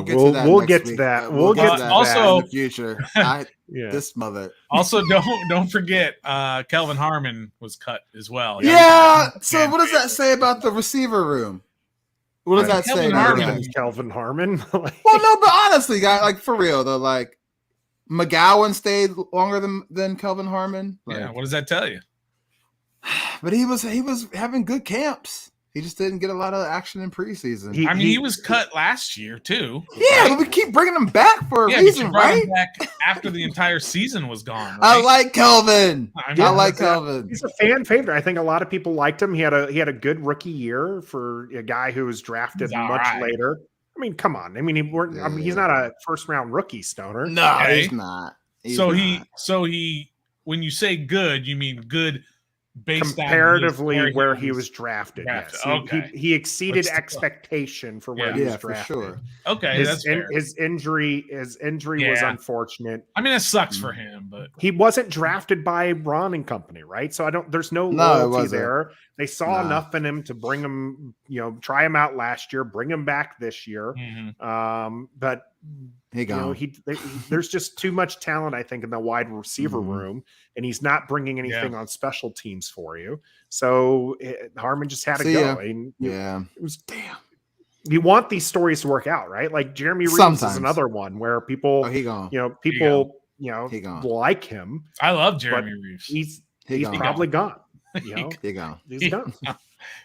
get we'll, to that. We'll next get week. to that. We'll get to that also in the future. This mother. Also, don't forget, Kelvin Harmon was cut as well. Yeah. So what does that say about the receiver room? What does that say? Kelvin Harmon. Well, no, but honestly, guys, like for real though, like McGowan stayed longer than Kelvin Harmon. Like, yeah. What does that tell you? But he was having good camps. He just didn't get a lot of action in preseason. He was cut last year too. Yeah, right? but we keep bringing him back for a but reason, you brought right? him back after the entire season was gone. Right? I like Kelvin. I like Kelvin. He's a fan favorite. I think a lot of people liked him. He had a good rookie year for a guy who was drafted much later. I mean, come on. I mean, he's not a first round rookie, Stoner. No, okay. He's not. So he when you say good, you mean good based comparatively on where he was drafted. Yes. Okay. He exceeded expectation for where he was drafted. For sure. Okay, that's fair. His injury was unfortunate. I mean, it sucks for him, but he wasn't drafted by Ron and company, right? So there's no loyalty loyalty there. They saw enough in him to bring him, try him out last year, bring him back this year. But there's just too much talent, I think, in the wide receiver room, and he's not bringing anything on special teams for you. So Harmon just had to go. It was damn. You want these stories to work out, right? Like Jeremy Reeves is another one where people, like him. I love Jeremy Reeves. He's probably gone. He's gone.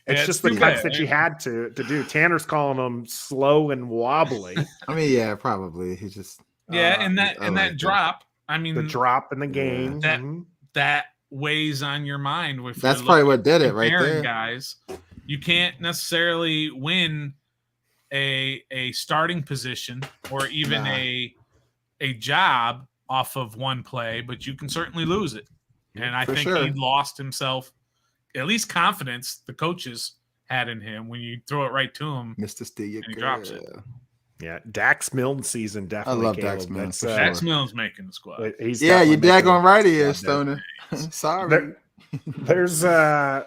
It's just the cuts that you had to do. Tanner's calling him slow and wobbly. I mean, yeah, probably. He just and that drop. I mean, the drop in the game that weighs on your mind. That's probably what did it right there, guys. You can't necessarily win a starting position or even a job off of one play, but you can certainly lose it. And I think he lost himself. At least confidence the coaches had in him when you throw it right to him. Mr. Steve, he drops it. Yeah, Dax Milne season definitely. I love Dax Milne. Dax Milne's making the squad. You're daggone right he is, Stoner. Sorry. There's I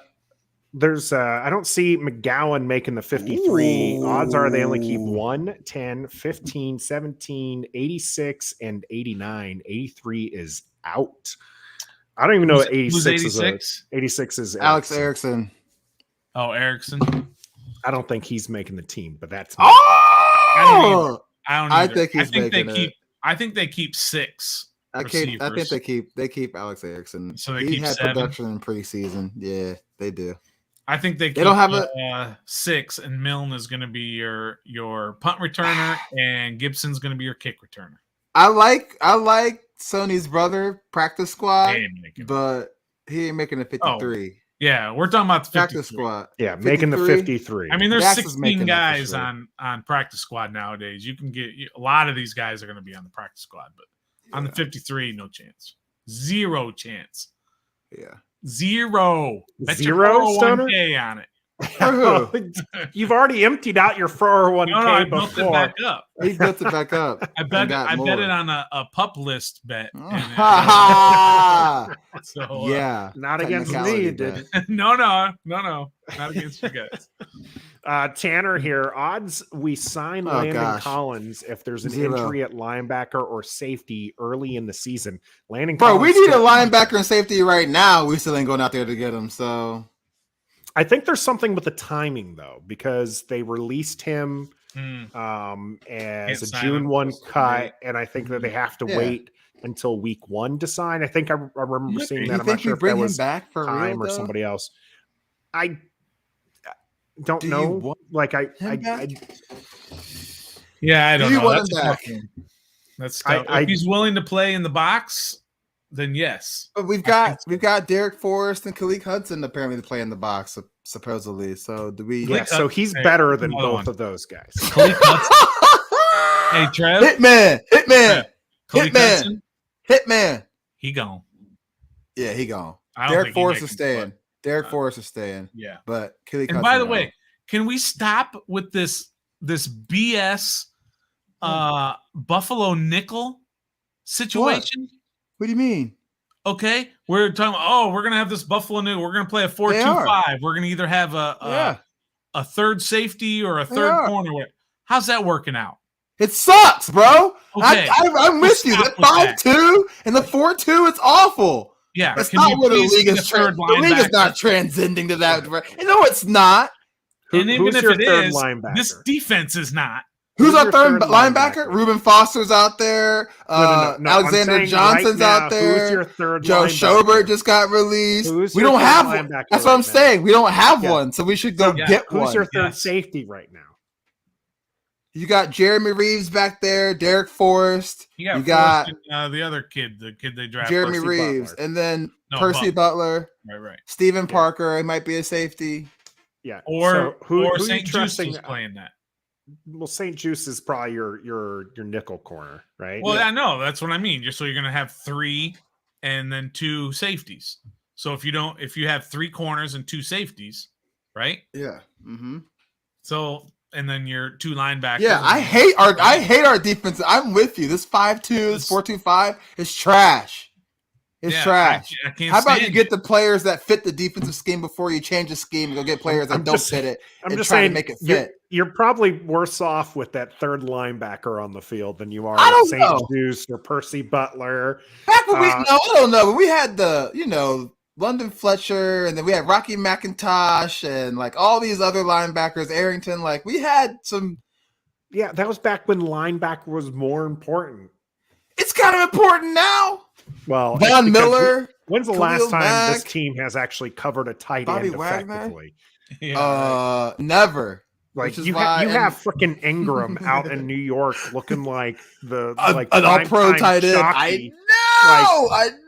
don't see McGowan making the 53. Ooh. Odds are they only keep 1, 10, 15, 17, 86, and 89. 83 is out. I don't even know what 86 is. 86 is Alex Erickson. Oh, Erickson. I don't think he's making the team, but that's I think they keep 6. I think they keep Alex Erickson. So he had 7. Production in preseason. Yeah, they do. I think they don't have 6, and Milne is going to be your punt returner, and Gibson's going to be your kick returner. I like Sony's brother practice squad, but He ain't making a 53. Yeah, we're talking about the Practice 53. squad. Yeah, making the 53. I mean, there's Dax is 16 making that for guys sure. on practice squad nowadays. You can get a lot of these guys are going to be on the practice squad, but on the 53, no chance. Zero chance. Yeah. Zero. Bet your Zero, Stoner? 401k on it. You've already emptied out your 401k No, I built it before. back up. He built it back up. I bet it on a pup list bet. So Yeah. Not against me, dude. No, not against you guys. Tanner here. Odds we sign Landon Collins if there's an injury at linebacker or safety early in the season. Landon Bro, Collins we need a linebacker and safety right now. We still ain't going out there to get him. So I think there's something with the timing though, because they released him as a June 1 cut, and I think that they have to wait until week 1 to sign. I think I remember seeing that. I'm not sure if that was back for time real, or somebody else. I don't know. Like I yeah, I don't know. Want him back? That's tough. If he's willing to play in the box, then yes. But we've got Derek Forrest and Khalil Hudson apparently to play in the box supposedly. So do we? Yeah, so he's better than both of those guys. Khalil Hudson. Hey, Trev. Hitman. He gone. Yeah, he gone. Derek Forrest is staying. Derek Forrest is staying. Yeah. But Khalil Hudson. And by the way, can we stop with this BS Buffalo nickel situation? What do you mean? Okay, we're talking. We're gonna have this Buffalo nickel. We're gonna play a 4-2-5. We're gonna either have a third safety or a third corner. How's that working out? It sucks, bro. Okay. I'm with you. The 5-2 and the 4-2, it's awful. Yeah, that's not what the league is. The league is not transcending to that. No, it's not. And even if it is, this defense is not. Who's our third linebacker? Reuben Foster's out there. Alexander Johnson's out there. Who's your third Joe Schobert just got released. We don't have one. That's what I'm saying. We don't have one, so we should go get one. Who's your third safety right now? You got Jeremy Reeves back there, Derek Forrest. You got the other kid, the kid they drafted. Jeremy Reeves, and then Percy Butler. Right. Stephen Parker, he might be a safety. Yeah. Or St. Juice is playing that. Well, St. Juice is probably your nickel corner, right? Well, I know that's what I mean. Just so you're gonna have 3 and then 2 safeties. So if you have 3 corners and 2 safeties, right? Yeah. Mm-hmm. So and then your 2 linebackers. Yeah, I hate our defense. I'm with you. This 5-2, this 4-2-5 is trash. It's trash. I can't. How about you get the players that fit the defensive scheme before you change the scheme and go get players that don't fit it? I'm just saying to make it fit. You're probably worse off with that third linebacker on the field than you are with St. Juice or Percy Butler. Back when I don't know. But we had London Fletcher, and then we had Rocky McIntosh, and like all these other linebackers, Erickson. Like we had some. Yeah, that was back when linebacker was more important. It's kind of important now. Well, Von Miller. When's the last time this team has actually covered a tight end effectively? Never. Like you have freaking Ingram out in New York looking like an all-pro tight end. I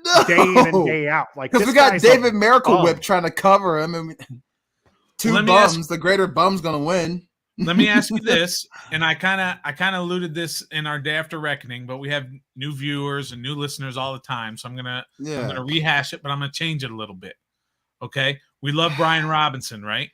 know. Day in and day out. Like because we got David Miracle Whip trying to cover him, and the greater bum's gonna win. Let me ask you this, and I kind of alluded this in our day after reckoning, but we have new viewers and new listeners all the time, so I'm gonna rehash it, but I'm gonna change it a little bit. Okay, we love Brian Robinson, right?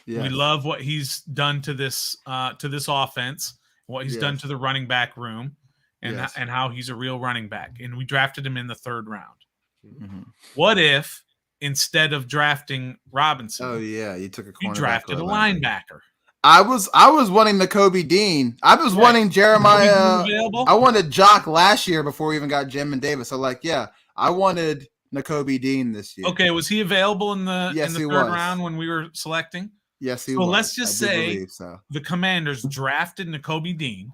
Yeah. We love what he's done to this offense, what he's done to the running back room, and how he's a real running back. And we drafted him in the 3rd round. Mm-hmm. What if instead of drafting Robinson, you took you drafted a linebacker? I was wanting the Kobe Dean. I was wanting Jeremiah. I wanted Jock last year before we even got Jim and Davis. So I wanted Nakobe Dean this year. Okay, was he available in the 3rd round when we were selecting? Yes, he was. So let's just say the Commanders drafted Nakobe Dean,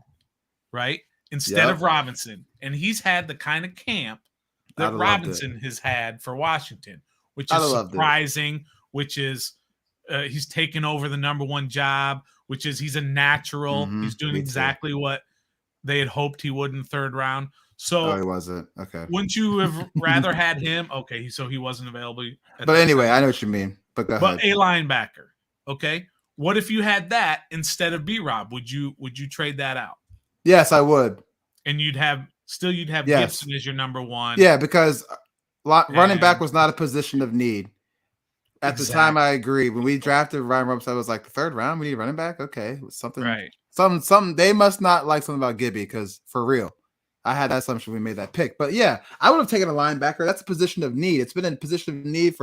right, instead of Robinson, and he's had the kind of camp that Robinson has had for Washington, which is surprising. Which is he's taken over the number 1 job, which is he's a natural. Mm-hmm. He's doing exactly what they had hoped he would in the 3rd round. So he wasn't. Okay. Wouldn't you have rather had him? Okay, so he wasn't available. But anyway, I know what you mean. But go ahead. But a linebacker. Okay. What if you had that instead of B-Rob? Would you trade that out? Yes, I would. And you'd have yes. Gibson as your number one. Yeah, because running back was not a position of need. At the time, I agree. When we drafted Ryan Robinson, I was like, the third round, we need running back? Okay. Something. Right. Something. They must not like something about Gibby because for real. I had that assumption when we made that pick. But yeah, I would have taken a linebacker. That's a position of need. It's been a position of need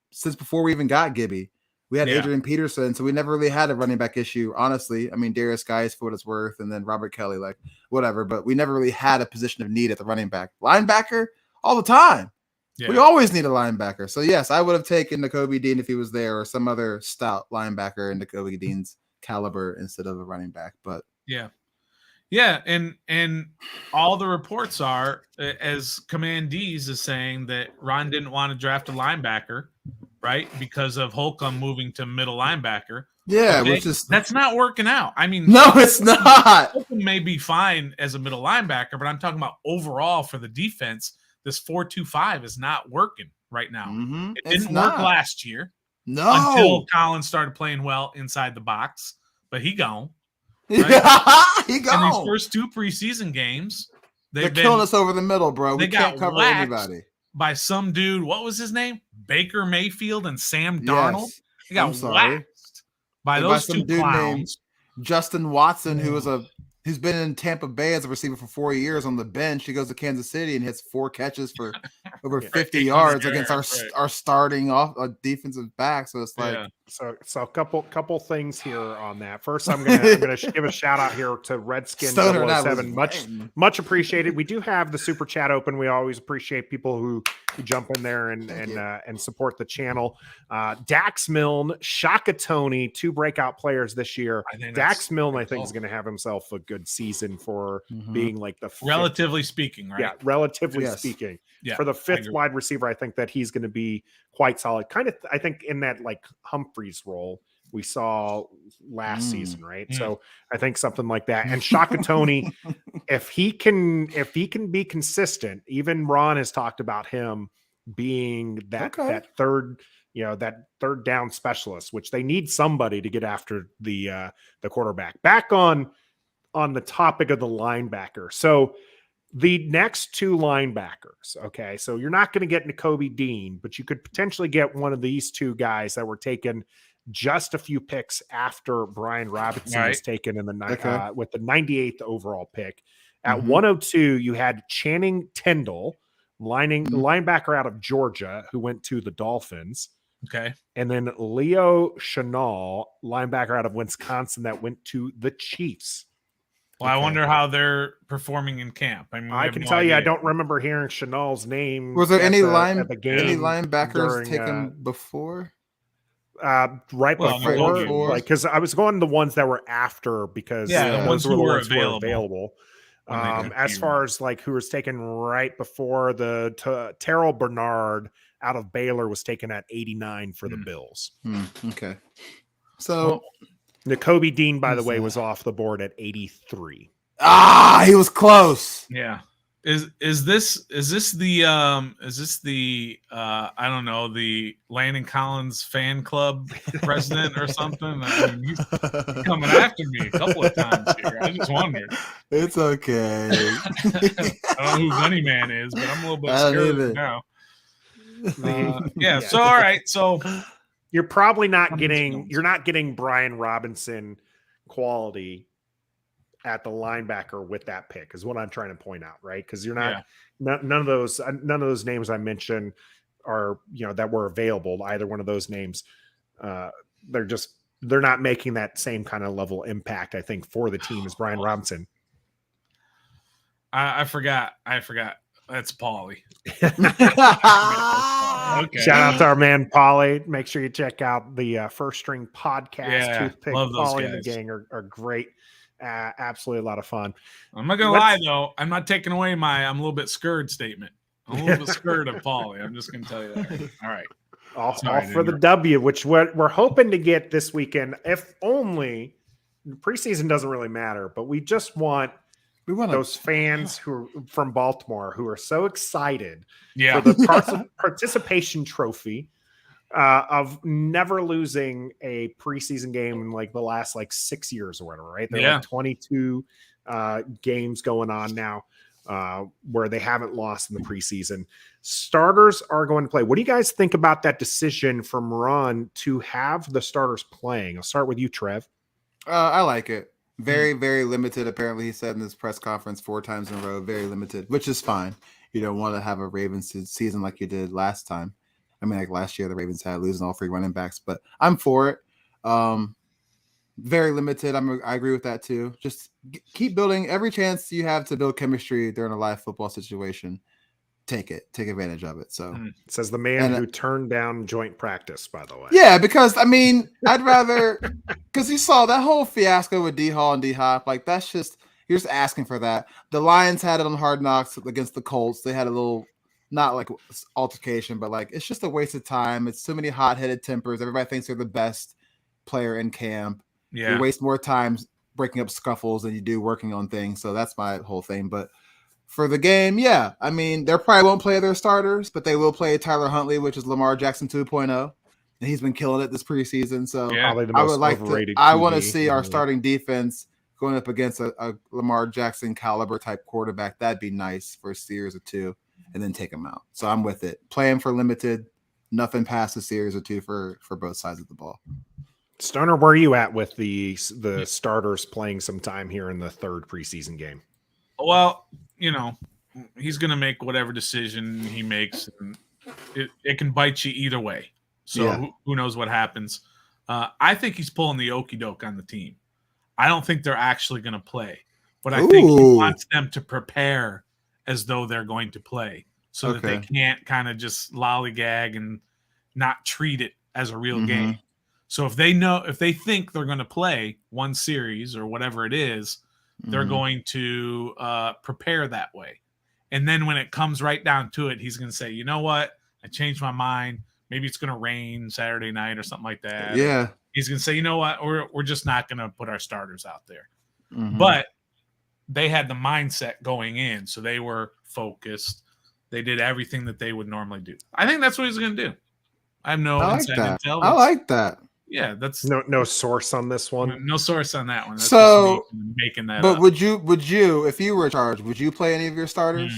since before we even got Gibby. We had Adrian Peterson, so we never really had a running back issue, honestly. I mean, Darius Guice for what it's worth, and then Robert Kelly, like whatever. But we never really had a position of need at the running back. Linebacker, all the time. Yeah. We always need a linebacker. So yes, I would have taken Nakobe Dean if he was there, or some other stout linebacker in Nakobe Dean's caliber instead of a running back. But yeah, and all the reports are, as Command D's is saying, that Ron didn't want to draft a linebacker, right, because of Holcomb moving to middle linebacker. Yeah, okay? which is that's not working out. I mean, no, it's not. Holcomb may be fine as a middle linebacker, but I'm talking about overall for the defense. This 4-2-5 is not working right now. Mm-hmm. It didn't work last year. No, until Collins started playing well inside the box, but he gone. Right? Yeah, he gone. In these first 2 preseason games, they're killing us over the middle, bro. We can't cover anybody. By some dude, what was his name? Baker Mayfield and Sam Darnold. Yes. They got waxed by those two clowns. Justin Watson, who's been in Tampa Bay as a receiver for 4 years on the bench. He goes to Kansas City and hits 4 catches for over 50 yards against our starting off defensive back. So it's like so a couple things here on that. First, I'm gonna give a shout out here to Redskin 007. Much appreciated. We do have the super chat open. We always appreciate people who jump in there and support the channel. Dax Milne, Shaka Tony, 2 breakout players this year. Dax Milne, I think, is going to have himself a good season for being like the fifth, relatively speaking, right? Yeah, relatively speaking. Yeah, for the 5th wide receiver, I think that he's going to be quite solid. Kind of, I think, in that like Humphreys role we saw last season, right? So I think something like that. And Shaka Tony, if he can be consistent, even Ron has talked about him being that third, that third down specialist, which they need somebody to get after the quarterback. Back on the topic of the linebacker. So the next 2 linebackers, okay, so you're not going to get Nakobe Dean, but you could potentially get one of these 2 guys that were taken just a few picks after Brian Robinson was taken in the with the 98th overall pick. At 102, you had Channing Tindall, linebacker out of Georgia, who went to the Dolphins. Okay. And then Leo Chenal, linebacker out of Wisconsin, that went to the Chiefs. Well, I wonder how they're performing in camp. I mean, I can tell you, I don't remember hearing Chenal's name. Was there any linebackers taken before? Right before, like, because I was going the ones that were after, because the ones who were available. As far as like who was taken right before, the Terrell Bernard out of Baylor was taken at 89 for the Bills. Okay, so Nakobe Dean, by the way, was off the board at 83. He was close. Yeah. Is this the I don't know, the Landon Collins fan club president or something? I mean, he's coming after me a couple of times here. I just wondered. It's okay. I don't know who Gunny Man is, but I'm a little bit scared now. So all right, so you're probably not getting Brian Robinson quality at the linebacker with that pick, is what I'm trying to point out, right? Because you're not none of those names I mentioned are that were available. Either one of those names, they're not making that same kind of level impact, I think, for the team as Brian Robinson. I forgot. That's Paulie. Okay. Shout out to our man Paulie. Make sure you check out the First String Podcast. Toothpick. Paulie and the gang are great. Absolutely a lot of fun. I'm not gonna lie though, I'm not taking away my I'm a little bit scared statement. I'm a little bit scared of Paulie. I'm just gonna tell you that. All right. All for the W, which we're hoping to get this weekend. If only preseason doesn't really matter, but we just want those fans who are from Baltimore who are so excited Yeah. for the participation trophy of never losing a preseason game in like the last like 6 years or whatever, right? They're like 22 games going on now where they haven't lost in the preseason. Starters are going to play. What do you guys think about that decision from Ron to have the starters playing? I'll start with you, Trev. I like it. Very, very limited. Apparently, he said in this press conference 4 times in a row, very limited, which is fine. You don't want to have a Ravens season like you did last time. I mean, like last year, the Ravens had losing all 3 running backs, but I'm for it. Very limited. I agree with that too. Just keep building every chance you have to build chemistry during a live football situation. Take advantage of it. So it says the man who turned down joint practice, by the way. Yeah, because I mean, I'd rather because you saw that whole fiasco with D Hall and D Hop. Like that's just you're just asking for that. The Lions had it on Hard Knocks against the Colts. They had a little. Not like altercation, but like it's just a waste of time. It's too many hot-headed tempers. Everybody thinks they're the best player in camp. Yeah. You waste more time breaking up scuffles than you do working on things. So that's my whole thing. But for the game, yeah, I mean, they probably won't play their starters, but they will play Tyler Huntley, which is Lamar Jackson 2.0, and he's been killing it this preseason. So probably the I most would like overrated to. I QB. want to see our starting defense going up against a Lamar Jackson caliber type quarterback. That'd be nice for a series or 2. And then take them out. So I'm with it. Playing for limited, nothing past a series or 2 for both sides of the ball. Stoner, where are you at with the starters playing some time here in the 3rd preseason game? Well, he's going to make whatever decision he makes. And it can bite you either way. So who knows what happens. I think he's pulling the okie doke on the team. I don't think they're actually going to play. But I think he wants them to prepare as though they're going to play so that they can't kind of just lollygag and not treat it as a real game. So if they think they're going to play one series or whatever it is, they're going to prepare that way. And then when it comes right down to it, he's going to say, you know what? I changed my mind. Maybe it's going to rain Saturday night or something like that. Yeah. He's going to say, you know what? We're just not going to put our starters out there. But they had the mindset going in, so they were focused. They did everything that they would normally do. I think that's what he's going to do. I have no inside intel. I like that. Yeah, that's no source on this one. No source on that one. That's so just me making that. But up. would you, if you were in charge, would you play any of your starters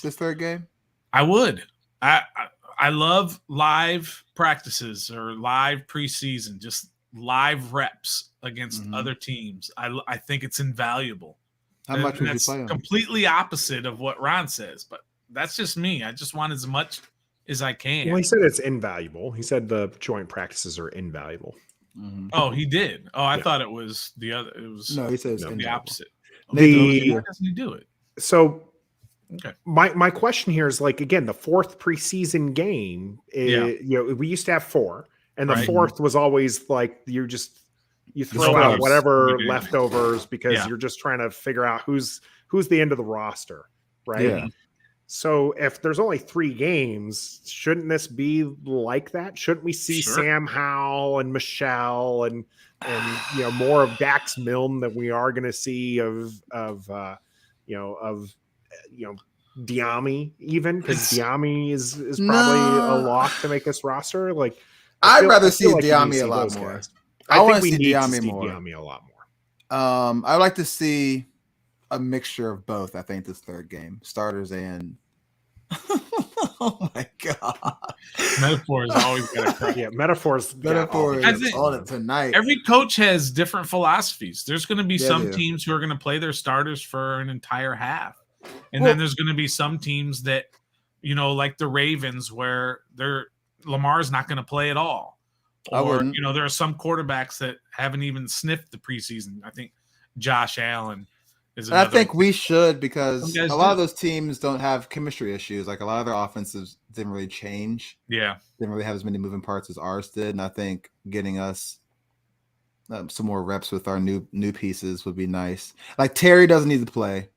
this 3rd game? I would. I love live practices or live preseason, just live reps against other teams. I think it's invaluable. How much would you play them? Completely opposite of what Ron says, but that's just me. I just want as much as I can. Well, he said it's invaluable. He said the joint practices are invaluable. Oh, he did. Oh, I thought it was the other. It was no. He says the opposite. Why doesn't he do it? So, my question here is like again the 4th preseason game. We used to have 4, and the 4th was always like you throw out whatever leftovers because you're just trying to figure out who's the end of the roster, right? Yeah. So if there's only 3 games, shouldn't this be like that? Shouldn't we see Sam Howell and Michelle and more of Dax Milne than we are going to see of Diami even because Diami is probably a lock to make this roster. Like I'd rather see Diami a lot more. Guys. I want to we see need Diami to see more. Diami a lot more. I'd like to see a mixture of both. I think this 3rd game, starters and oh my god, metaphors always got to crack. Yeah, metaphors on it tonight. Every coach has different philosophies. There's going to be some teams who are going to play their starters for an entire half, and then there's going to be some teams that like the Ravens where Lamar's not going to play at all. Or there are some quarterbacks that haven't even sniffed the preseason. I think Josh Allen is. And I think we should because a lot of those teams don't have chemistry issues. Like a lot of their offenses didn't really change. Yeah, didn't really have as many moving parts as ours did. And I think getting us some more reps with our new pieces would be nice. Like Terry doesn't need to play.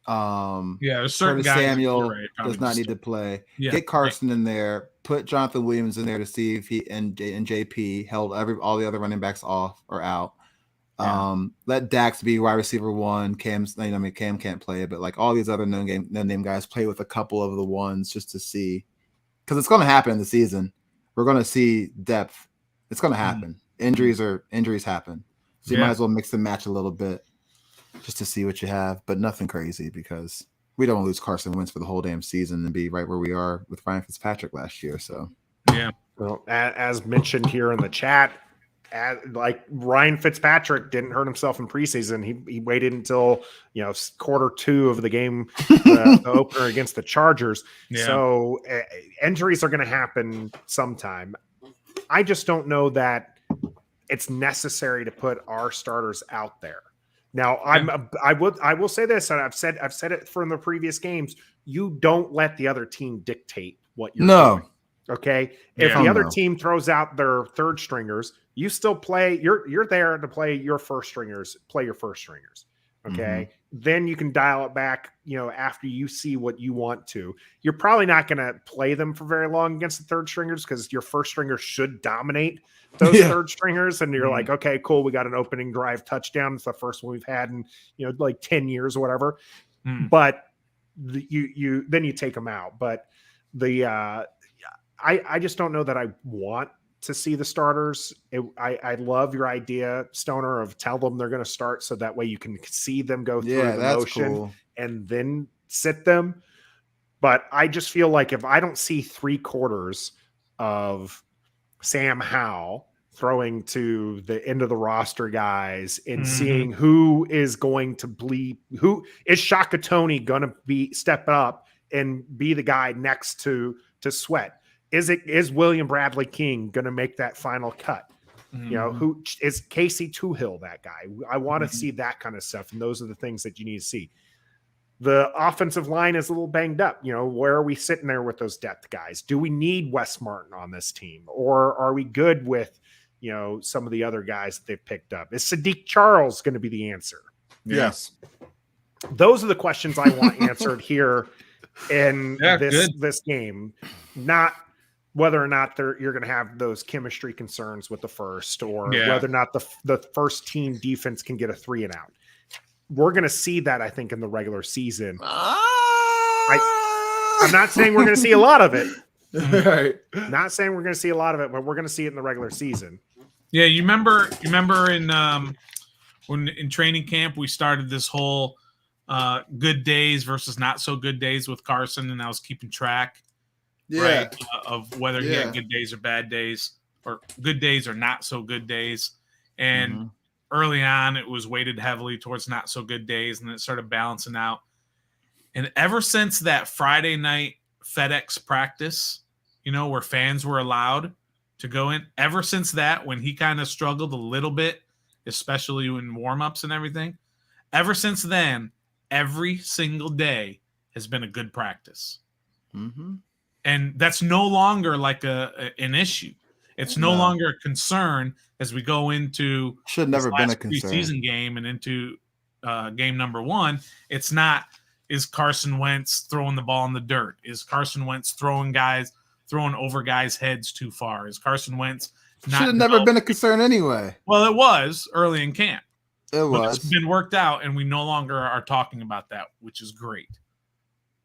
There's certain guys. Samuel does not need to play. Yeah, get Carson in there. Put Jonathan Williams in there to see if he and JP held all the other running backs off or out. Let Dax be wide receiver 1. Cam can't play, but like all these other no-name guys play with a couple of the ones just to see, because it's going to happen in the season. We're going to see depth. It's going to happen. Injuries happen, so you might as well mix and match a little bit just to see what you have, but nothing crazy, because we don't lose Carson Wentz for the whole damn season and be right where we are with Ryan Fitzpatrick last year. So yeah. Well, as mentioned here in the chat, like Ryan Fitzpatrick didn't hurt himself in preseason. He waited until quarter 2 of the game, the opener against the Chargers. Yeah. So injuries are going to happen sometime. I just don't know that it's necessary to put our starters out there. Now, I will say this, and I've said it from the previous games. You don't let the other team dictate what you're doing. Okay. If the other team throws out their third stringers, you still play. You're there to play your first stringers. Play your first stringers. Okay. Then you can dial it back. After you see what you want to. You're probably not going to play them for very long against the third stringers, because your first stringers should dominate those third stringers, and you're like, okay, cool. We got an opening drive touchdown. It's the first one we've had in like 10 years or whatever. But then you take them out. But I just don't know that I want to see the starters. I love your idea, Stoner, of tell them they're going to start, so that way you can see them go through the motion and then sit them. But I just feel like if I don't see 3/4 of Sam Howell throwing to the end of the roster guys and seeing who is going to bleed, who is Shaka Toney going to step up and be the guy next to Sweat? Is William Bradley King going to make that final cut? Who is Casey Toohill, that guy? I want to see that kind of stuff. And those are the things that you need to see. The offensive line is a little banged up. Where are we sitting there with those depth guys? Do we need Wes Martin on this team? Or are we good with, some of the other guys that they've picked up? Is Sadiq Charles going to be the answer? Yes. Those are the questions I want answered here in this game. Not whether or not you're going to have those chemistry concerns with the first, or whether or not the first team defense can get a 3 and out. We're going to see that, I think, in the regular season. I'm not saying we're going to see a lot of it. Right. Not saying we're going to see a lot of it, but we're going to see it in the regular season. Yeah, you remember when in training camp we started this whole good days versus not so good days with Carson, and I was keeping track. Right, of whether he had good days or bad days, or good days or not so good days. And early on, it was weighted heavily towards not so good days, and it started balancing out. And ever since that Friday night FedEx practice, where fans were allowed to go in, ever since that, when he kind of struggled a little bit, especially in warm-ups and everything, ever since then, every single day has been a good practice. And that's no longer like an issue. It's no longer a concern as we go into should never been a concern preseason game and into game number 1. It's not, is Carson Wentz throwing the ball in the dirt? Is Carson Wentz throwing over guys' heads too far? Is Carson Wentz not should have never been a concern anyway? Well, it was early in camp. It was. It's been worked out, and we no longer are talking about that, which is great.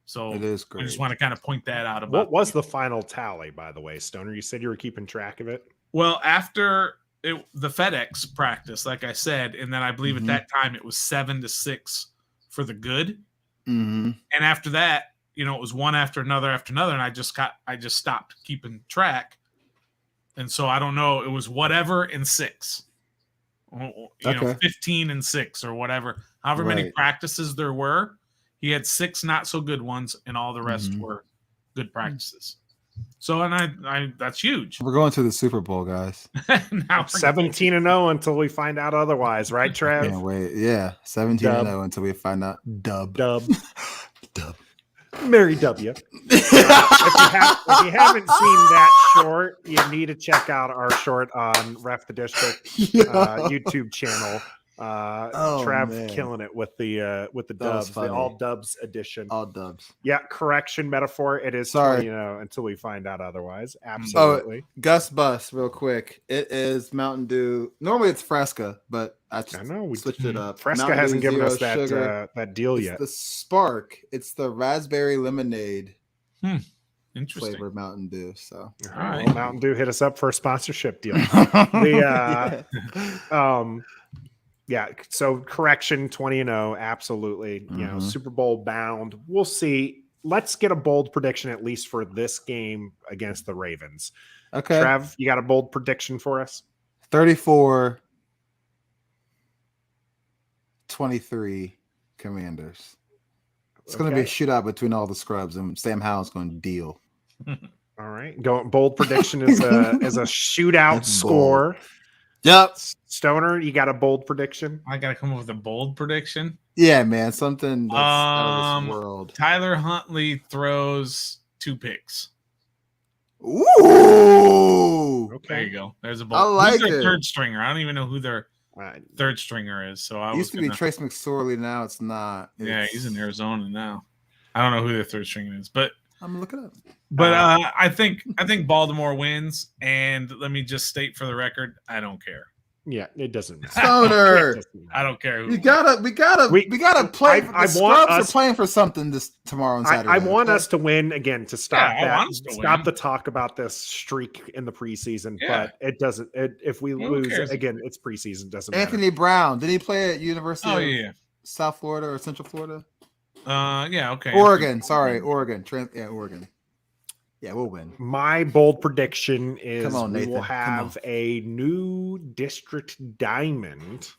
So it is great. I just want to kind of point that out. What was the final tally, by the way, Stoner? You said you were keeping track of it. Well, after the FedEx practice, like I said, and then I believe at that time it was 7-6 for the good. And after that, it was one after another, and I just stopped keeping track. And so I don't know. It was whatever in 6. 15 and 6 or whatever. However many practices there were. He had 6 not so good ones, and all the rest were good practices. So, and I that's huge. We're going to the Super Bowl, guys. Now 17-0 until we find out otherwise, right, Trev? Can't wait. Yeah, 17-0 until we find out. Dub. Mary W. If you haven't seen that short, you need to check out our short on Ref the District YouTube channel. Trav man. killing it with the dubs, the all dubs edition. All dubs. Yeah, correction metaphor. It is 20-0 until we find out otherwise. Absolutely. Gus Bus, real quick. It is Mountain Dew. Normally it's Fresca, but I know we switched it up. Fresca Mountain hasn't Dew, given us that deal yet. It's the Spark. It's the raspberry lemonade. Interesting. Flavored Mountain Dew. So all right, well, Mountain Dew hit us up for a sponsorship deal. Yeah, so correction, 20-0, absolutely. You know, Super Bowl bound. We'll see. Let's get a bold prediction at least for this game against the Ravens. Okay. Trev, you got a bold prediction for us? 34-23 Commanders. It's going to be a shootout between all the scrubs, and Sam Howell's going to deal. All right. Bold prediction is a shootout score. Yep. Stoner, you got a bold prediction? I got to come up with a bold prediction. Yeah, man. Something that's out of this world. Tyler Huntley throws 2 picks. Ooh. Okay. There you go. There's a bold. I like Who's their it. third stringer? I don't even know who their third stringer is. So I used to be Trace McSorley. Now it's not. Yeah, he's in Arizona now. I don't know who their third stringer is, but I'm gonna look it up. But I think Baltimore wins, and let me just state for the record, I don't care. Yeah, it doesn't matter. Stoner, I don't care. We gotta play. The Scrubs are playing for something tomorrow on Saturday. I want us to win again to stop stop the talk about this streak in the preseason. Yeah. But it doesn't. If we lose again, it's preseason. Doesn't matter. Anthony Brown, did he play at University of South Florida or Central Florida? Yeah, okay. Oregon. Oregon. Oregon. Yeah, we'll win. My bold prediction is we will Nathan. have a new district diamond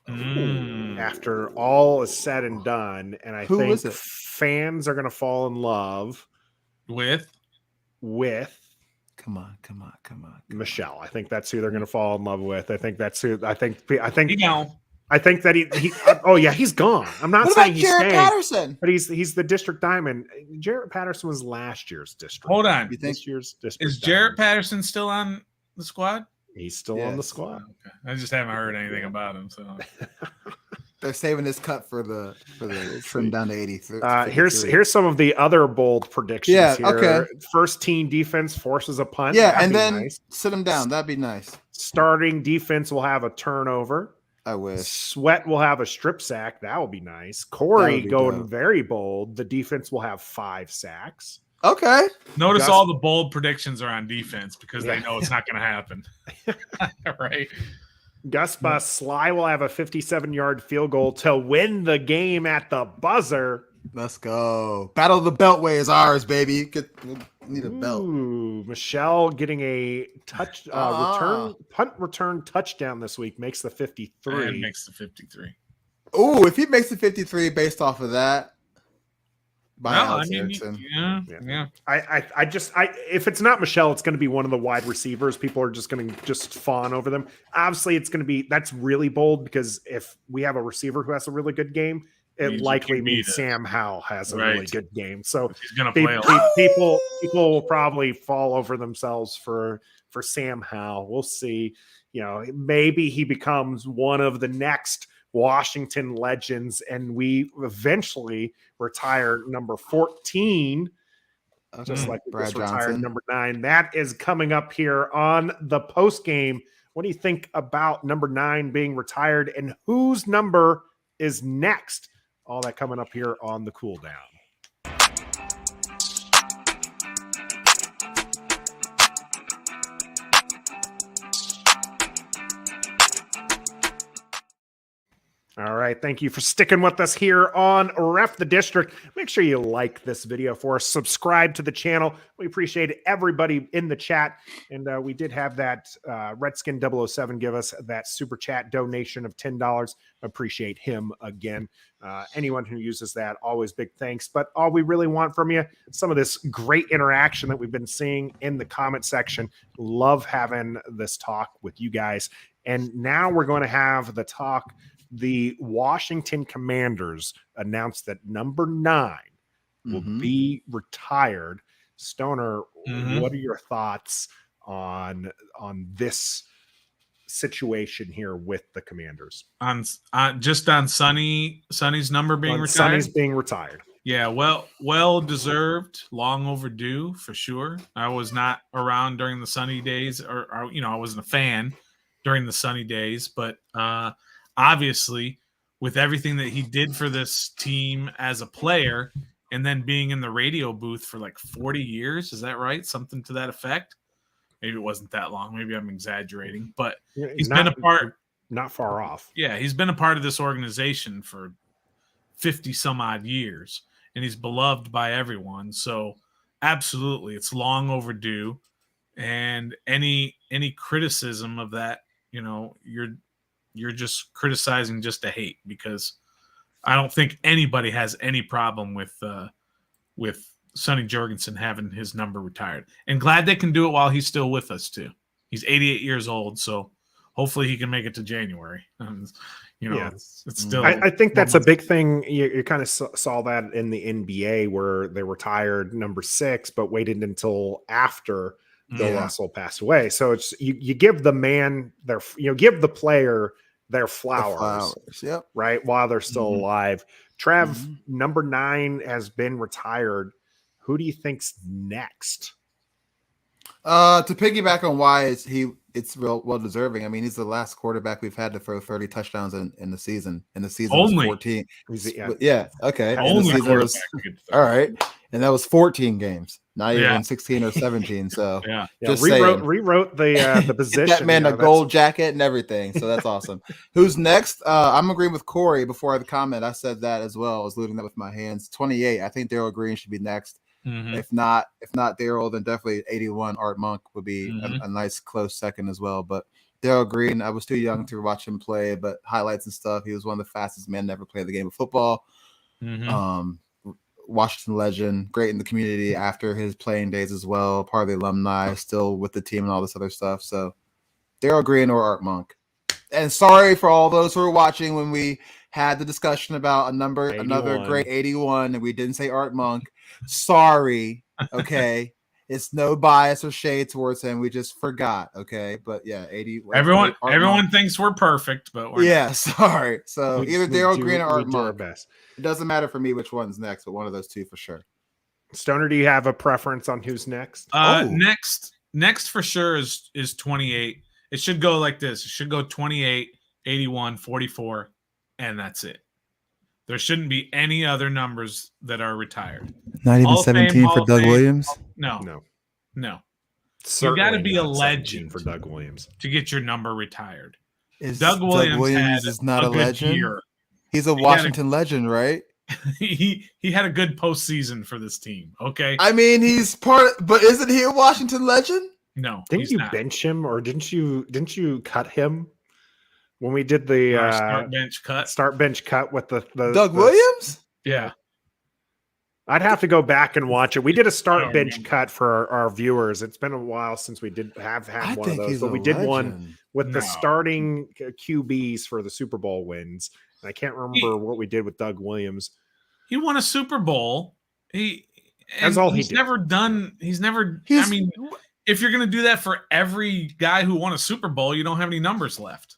after all is said and done. And I think fans are going to fall in love with Come on. Michelle. I think that's who they're going to fall in love with. I think that's who I think I think that he oh yeah, he's gone. I'm not saying he's Jarrett staying, Patterson? but he's the district diamond. Jarrett Patterson was last year's district. Hold on. This year's district. Is Jarrett Patterson still on the squad? He's still on the squad. Okay. I just haven't heard anything about him. So they're saving his cut for the trim down to 83. Here's some of the other bold predictions. Yeah, here. okay. First team defense forces a punt. Yeah, and then sit him down. That'd be nice. Starting defense will have a turnover. I wish. Sweat will have a strip sack. That would be nice. Corey going very bold. The defense will have 5 sacks. Okay. Notice all the bold predictions are on defense because they know it's not going to happen. Right. Gus Bus Sly will have a 57-yard field goal to win the game at the buzzer. Let's go. Battle of the Beltway is ours, baby. We need a belt. Ooh, Michelle getting a punt return touchdown this week makes the 53. And makes the 53. Ooh, if he makes the 53 based off of that. Erickson. Yeah. If it's not Michelle, it's going to be one of the wide receivers. People are just going to fawn over them. Obviously, that's really bold because if we have a receiver who has a really good game, it likely means Sam Howell has a really good game. So he's going to play people will probably fall over themselves for Sam Howell. We'll see. You know, maybe he becomes one of the next Washington legends, and we eventually retire number 14, just like we just retired number 9. That is coming up here on the post game. What do you think about number 9 being retired, and whose number is next? All that coming up here on the cool down. All right. Thank you for sticking with us here on Ref the District. Make sure you like this video for us. Subscribe to the channel. We appreciate everybody in the chat. And we did have that Redskin 007 give us that super chat donation of $10. Appreciate him again. Anyone who uses that, always big thanks. But all we really want from you, some of this great interaction that we've been seeing in the comment section. Love having this talk with you guys. And now we're going to have the talk. The Washington Commanders announced that number 9 will be retired. Stoner, what are your thoughts on this situation here with the Commanders? Just on Sonny's number being retired. Sonny's being retired. Yeah, well deserved, long overdue for sure. I was not around during the Sonny days, or I wasn't a fan during the Sonny days, but obviously with everything that he did for this team as a player, and then being in the radio booth for like 40 years, is that right? Something to that effect. Maybe it wasn't that long. Maybe I'm exaggerating, but he's been a part. Not far off. Yeah, he's been a part of this organization for 50 some odd years, and he's beloved by everyone. So absolutely, it's long overdue. And any criticism of that, you're just criticizing just to hate, because I don't think anybody has any problem with Sonny Jurgensen having his number retired. And glad they can do it while he's still with us too. He's 88 years old, so hopefully he can make it to January. It's still. I think that's a big thing. You kind of saw that in the NBA where they retired number 6, but waited until after Bill Russell passed away. So it's you give the man give the player their flowers. Yep. Right, while they're still alive. Trev, number 9 has been retired. Who do you think's next? To piggyback on why it's real well deserving. I mean, he's the last quarterback we've had to throw 30 touchdowns in the season. And the season Only. was 14. Yeah. Okay. Only was, all right. And that was 14 games, not even 16 or 17. So just rewrote the position. Get that man a gold jacket and everything. So that's awesome. Who's next? I'm agreeing with Corey before the comment. I said that as well. I was looting that with my hands. 28. I think Daryl Green should be next. Mm-hmm. If not Daryl, then definitely 81 Art Monk would be a nice close second as well. But Daryl Green, I was too young to watch him play, but highlights and stuff. He was one of the fastest men to ever play the game of football. Washington legend, great in the community after his playing days as well. Part of the alumni, still with the team and all this other stuff. So Daryl Green or Art Monk. And sorry for all those who are watching when we had the discussion about another great 81, and we didn't say Art Monk. Sorry, okay. It's no bias or shade towards him. We just forgot, okay. But yeah, 80. Everyone thinks we're perfect, but we're not. Sorry. So either Daryl Green or Art Monk. Best. It doesn't matter for me which one's next, but one of those two for sure. Stoner, do you have a preference on who's next? Next for sure is 28. It should go like this. It should go 28, 81, 44, and that's it. There shouldn't be any other numbers that are retired. Not even 17 for Doug Williams? No. Certainly you got to be a not legend for Doug Williams to get your number retired. Doug Williams is not a legend? Year. He's a Washington legend, right? He had a good postseason for this team. Okay. I mean, but isn't he a Washington legend? No. Didn't you bench him, or didn't you cut him when we did the start bench cut with the Doug Williams? Yeah. I'd have to go back and watch it. We did a start bench cut for our viewers. It's been a while since we did have had one of those, but we did one with the starting QBs for the Super Bowl wins. And I can't remember what we did with Doug Williams. He won a Super Bowl. That's all he did. I mean, if you're going to do that for every guy who won a Super Bowl, you don't have any numbers left.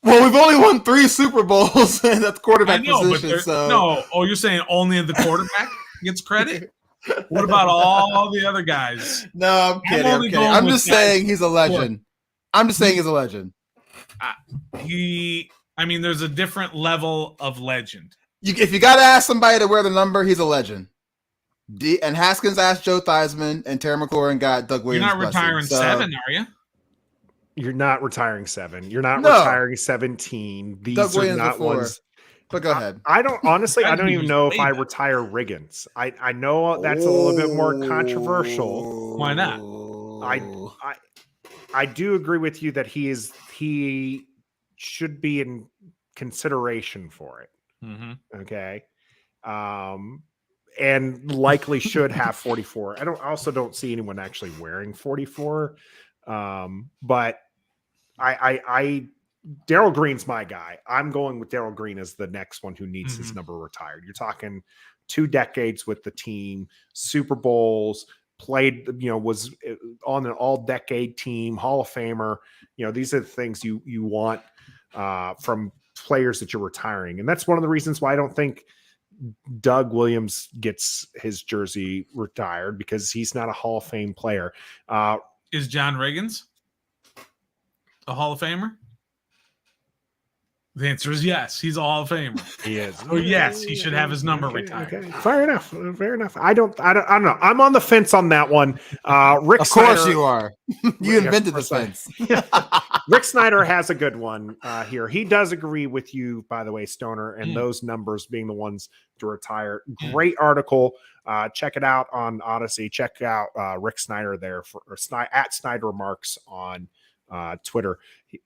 Well, we've only won 3 Super Bowls, and that's quarterback position. You're saying only the quarterback gets credit? What about all the other guys? No, I'm kidding. I'm just saying he's a legend. There's a different level of legend. If you got to ask somebody to wear the number, he's a legend. And Haskins asked Joe Theismann, and Terry McLaurin got Doug Williams. You're not retiring 7, are you? You're not retiring 7. You're not retiring 17. These Doug Williams are not before. ones. But go ahead. I don't even know if I retire Riggins. I know that's a little bit more controversial. Why not? I do agree with you that he should be in consideration for it. Mm-hmm. Okay. And likely should have 44. I also don't see anyone actually wearing 44. But Daryl Green's my guy. I'm going with Daryl Green as the next one who needs his number retired. You're talking 2 decades with the team, Super Bowls, played, was on an all-decade team, Hall of Famer. These are the things you want from players that you're retiring. And that's one of the reasons why I don't think Doug Williams gets his jersey retired, because he's not a Hall of Fame player. Is John Riggins a Hall of Famer? The answer is yes. He's a Hall of Famer. He is. Oh yes, he should have his number retired. Okay. Fair enough. I don't know. I'm on the fence on that one. Rick Of course Snyder, you are. You invented the fence. Rick Snyder has a good one here. He does agree with you, by the way, Stoner, and those numbers being the ones to retire. Great article. Check it out on Odyssey. Check out Rick Snyder there at Snyder Remarks on Twitter.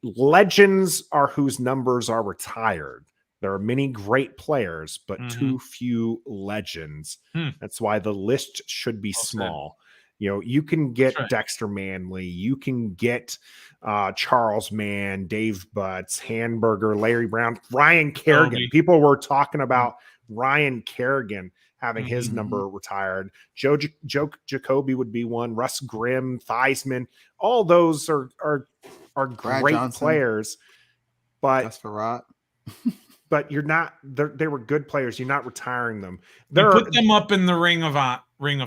Legends are whose numbers are retired. There are many great players, but too few legends. That's why the list should be small. You can get Dexter Manley, you can get Charles Mann, Dave Butts, Hamburger, Larry Brown, Ryan Kerrigan. People were talking about Ryan Kerrigan having his number retired. Joe Jacoby would be one. Russ Grimm, Theismann, all those are great players, but you're not. They were good players. You're not retiring them. You put them up in the Ring of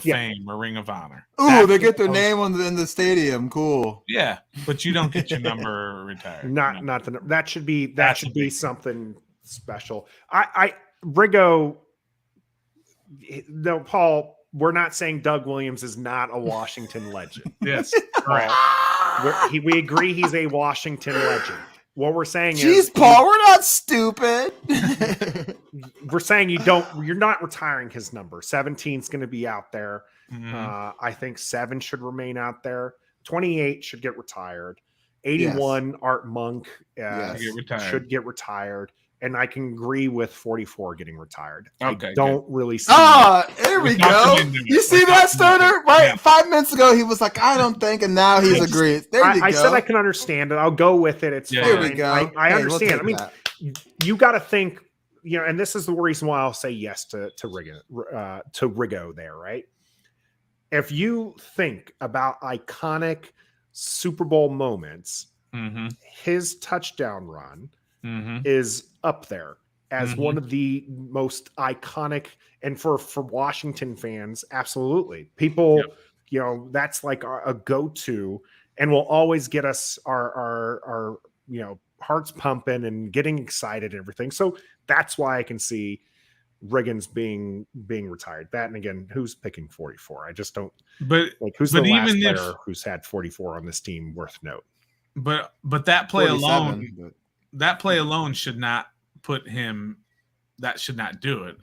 Fame or Ring of Honor. Oh, they get their name in the stadium. Cool. Yeah, but you don't get your number retired. That should be something special. Riggo. No, Paul, we're not saying Doug Williams is not a Washington legend. Yes, correct. We agree he's a Washington legend. What we're saying is, Paul, we're not stupid. We're saying you're not retiring his number. 17 is going to be out there. I think 7 should remain out there. 28 should get retired. 81, Art Monk should get retired. And I can agree with 44 getting retired. Okay, I don't really see. There we go. You see that, Stoner? Right? Yeah. 5 minutes ago, he was like, I don't think, and now he's agreed. There you go. I said I can understand it. I'll go with it. It's fine. There we go. I understand. You got to think, and this is the reason why I'll say yes to Riggo there, right? If you think about iconic Super Bowl moments, his touchdown run is up there as one of the most iconic, and for Washington fans, absolutely. People, that's like a go-to, and will always get us our hearts pumping and getting excited and everything. So that's why I can see Riggins being retired. That, and again, who's picking 44? I just don't. But who's the last player who's had 44 on this team worth note? But that play alone. That play alone should not put him. That should not do it.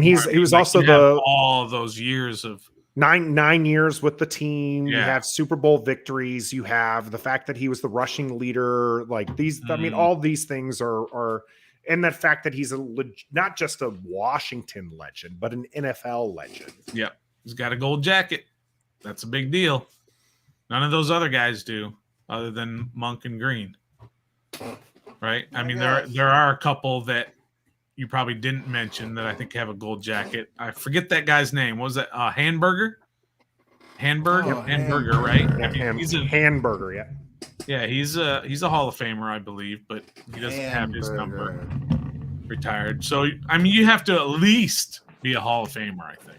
He was also all those years of nine years with the team. You have Super Bowl victories. You have the fact that he was the rushing leader. Like these, all these things are, and that fact that he's not just a Washington legend, but an NFL legend. Yep, he's got a gold jacket. That's a big deal. None of those other guys do, other than Monk and Green. Right. There are a couple that you probably didn't mention that I think have a gold jacket. I forget that guy's name. What was that? Hamburger? Hamburger, right? He's a Hamburger, yeah. Yeah, he's a Hall of Famer, I believe, but he doesn't have his number retired. So you have to at least be a Hall of Famer, I think.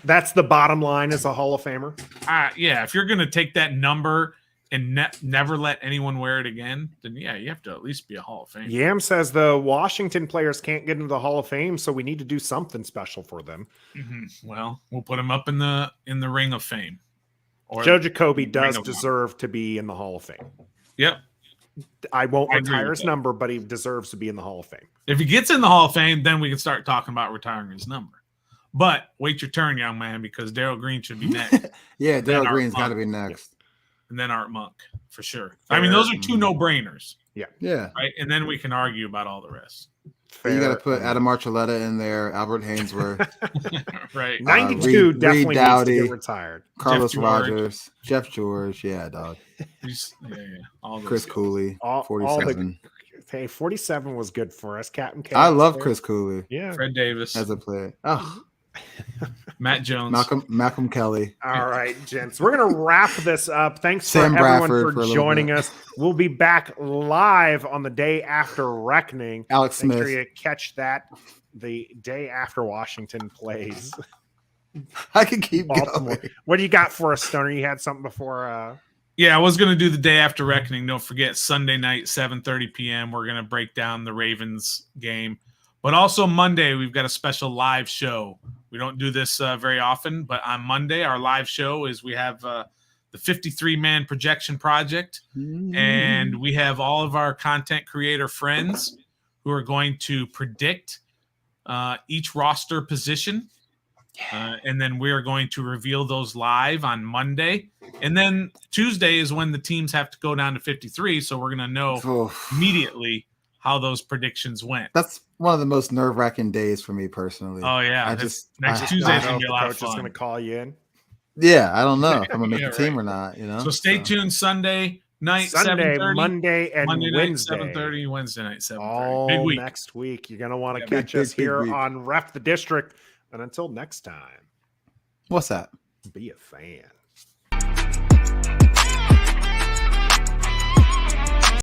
That's the bottom line as a Hall of Famer. Yeah, if you're gonna take that number and never let anyone wear it again, then you have to at least be a Hall of Fame. Yam says the Washington players can't get into the Hall of Fame, so we need to do something special for them. Well, we'll put them up in the Ring of Fame. Or Joe Jacoby does deserve to be in the Hall of Fame. Yep. I won't retire his number, but he deserves to be in the Hall of Fame. If he gets in the Hall of Fame, then we can start talking about retiring his number. But wait your turn, young man, because Darryl Green should be next. Yeah, Darryl Green's got to be next. And then Art Monk, for sure. Those are two no-brainers. Yeah. Right? And then we can argue about all the rest. You got to put Adam Archuleta in there, Albert Hainsworth. Right. 92 definitely needs to get retired. Carlos Rogers. Jeff George. Yeah, dog. All Chris Cooley. 47. 47 was good for us. Captain K. I love Chris Cooley. Yeah. Fred Davis. As a player. Oh, Matt Jones. Malcolm Kelly. All right, gents. We're going to wrap this up. Thanks Sam for everyone Bradford for for joining us. We'll be back live on the day after Reckoning. Alex Make Smith. sure you catch that the day after Washington plays. I can keep Baltimore. going. What do you got for us, Stoner? You had something before? Yeah, I was going to do the day after Reckoning. Don't forget, Sunday night, 7:30 p.m. We're going to break down the Ravens game. But also Monday, we've got a special live show. We don't do this very often, but on Monday, our live show is we have the 53-man projection project, and we have all of our content creator friends who are going to predict each roster position. And then we are going to reveal those live on Monday. And then Tuesday is when the teams have to go down to 53. So we're going to know immediately how those predictions went. That's one of the most nerve-wracking days for me personally. Oh, yeah. Next Tuesday is going to be a lot of fun. Coach is going to call you in. Yeah, I don't know if I'm going to make Yeah, the team right. or not. You know. So stay tuned Sunday night, Sunday, 7:30. Monday, and Monday Wednesday. night, 7:30. Wednesday night, 7:30. All Big week. next week. You're going to want to Yeah, catch us here week. on Ref the District. And until next time, What's that? be a fan.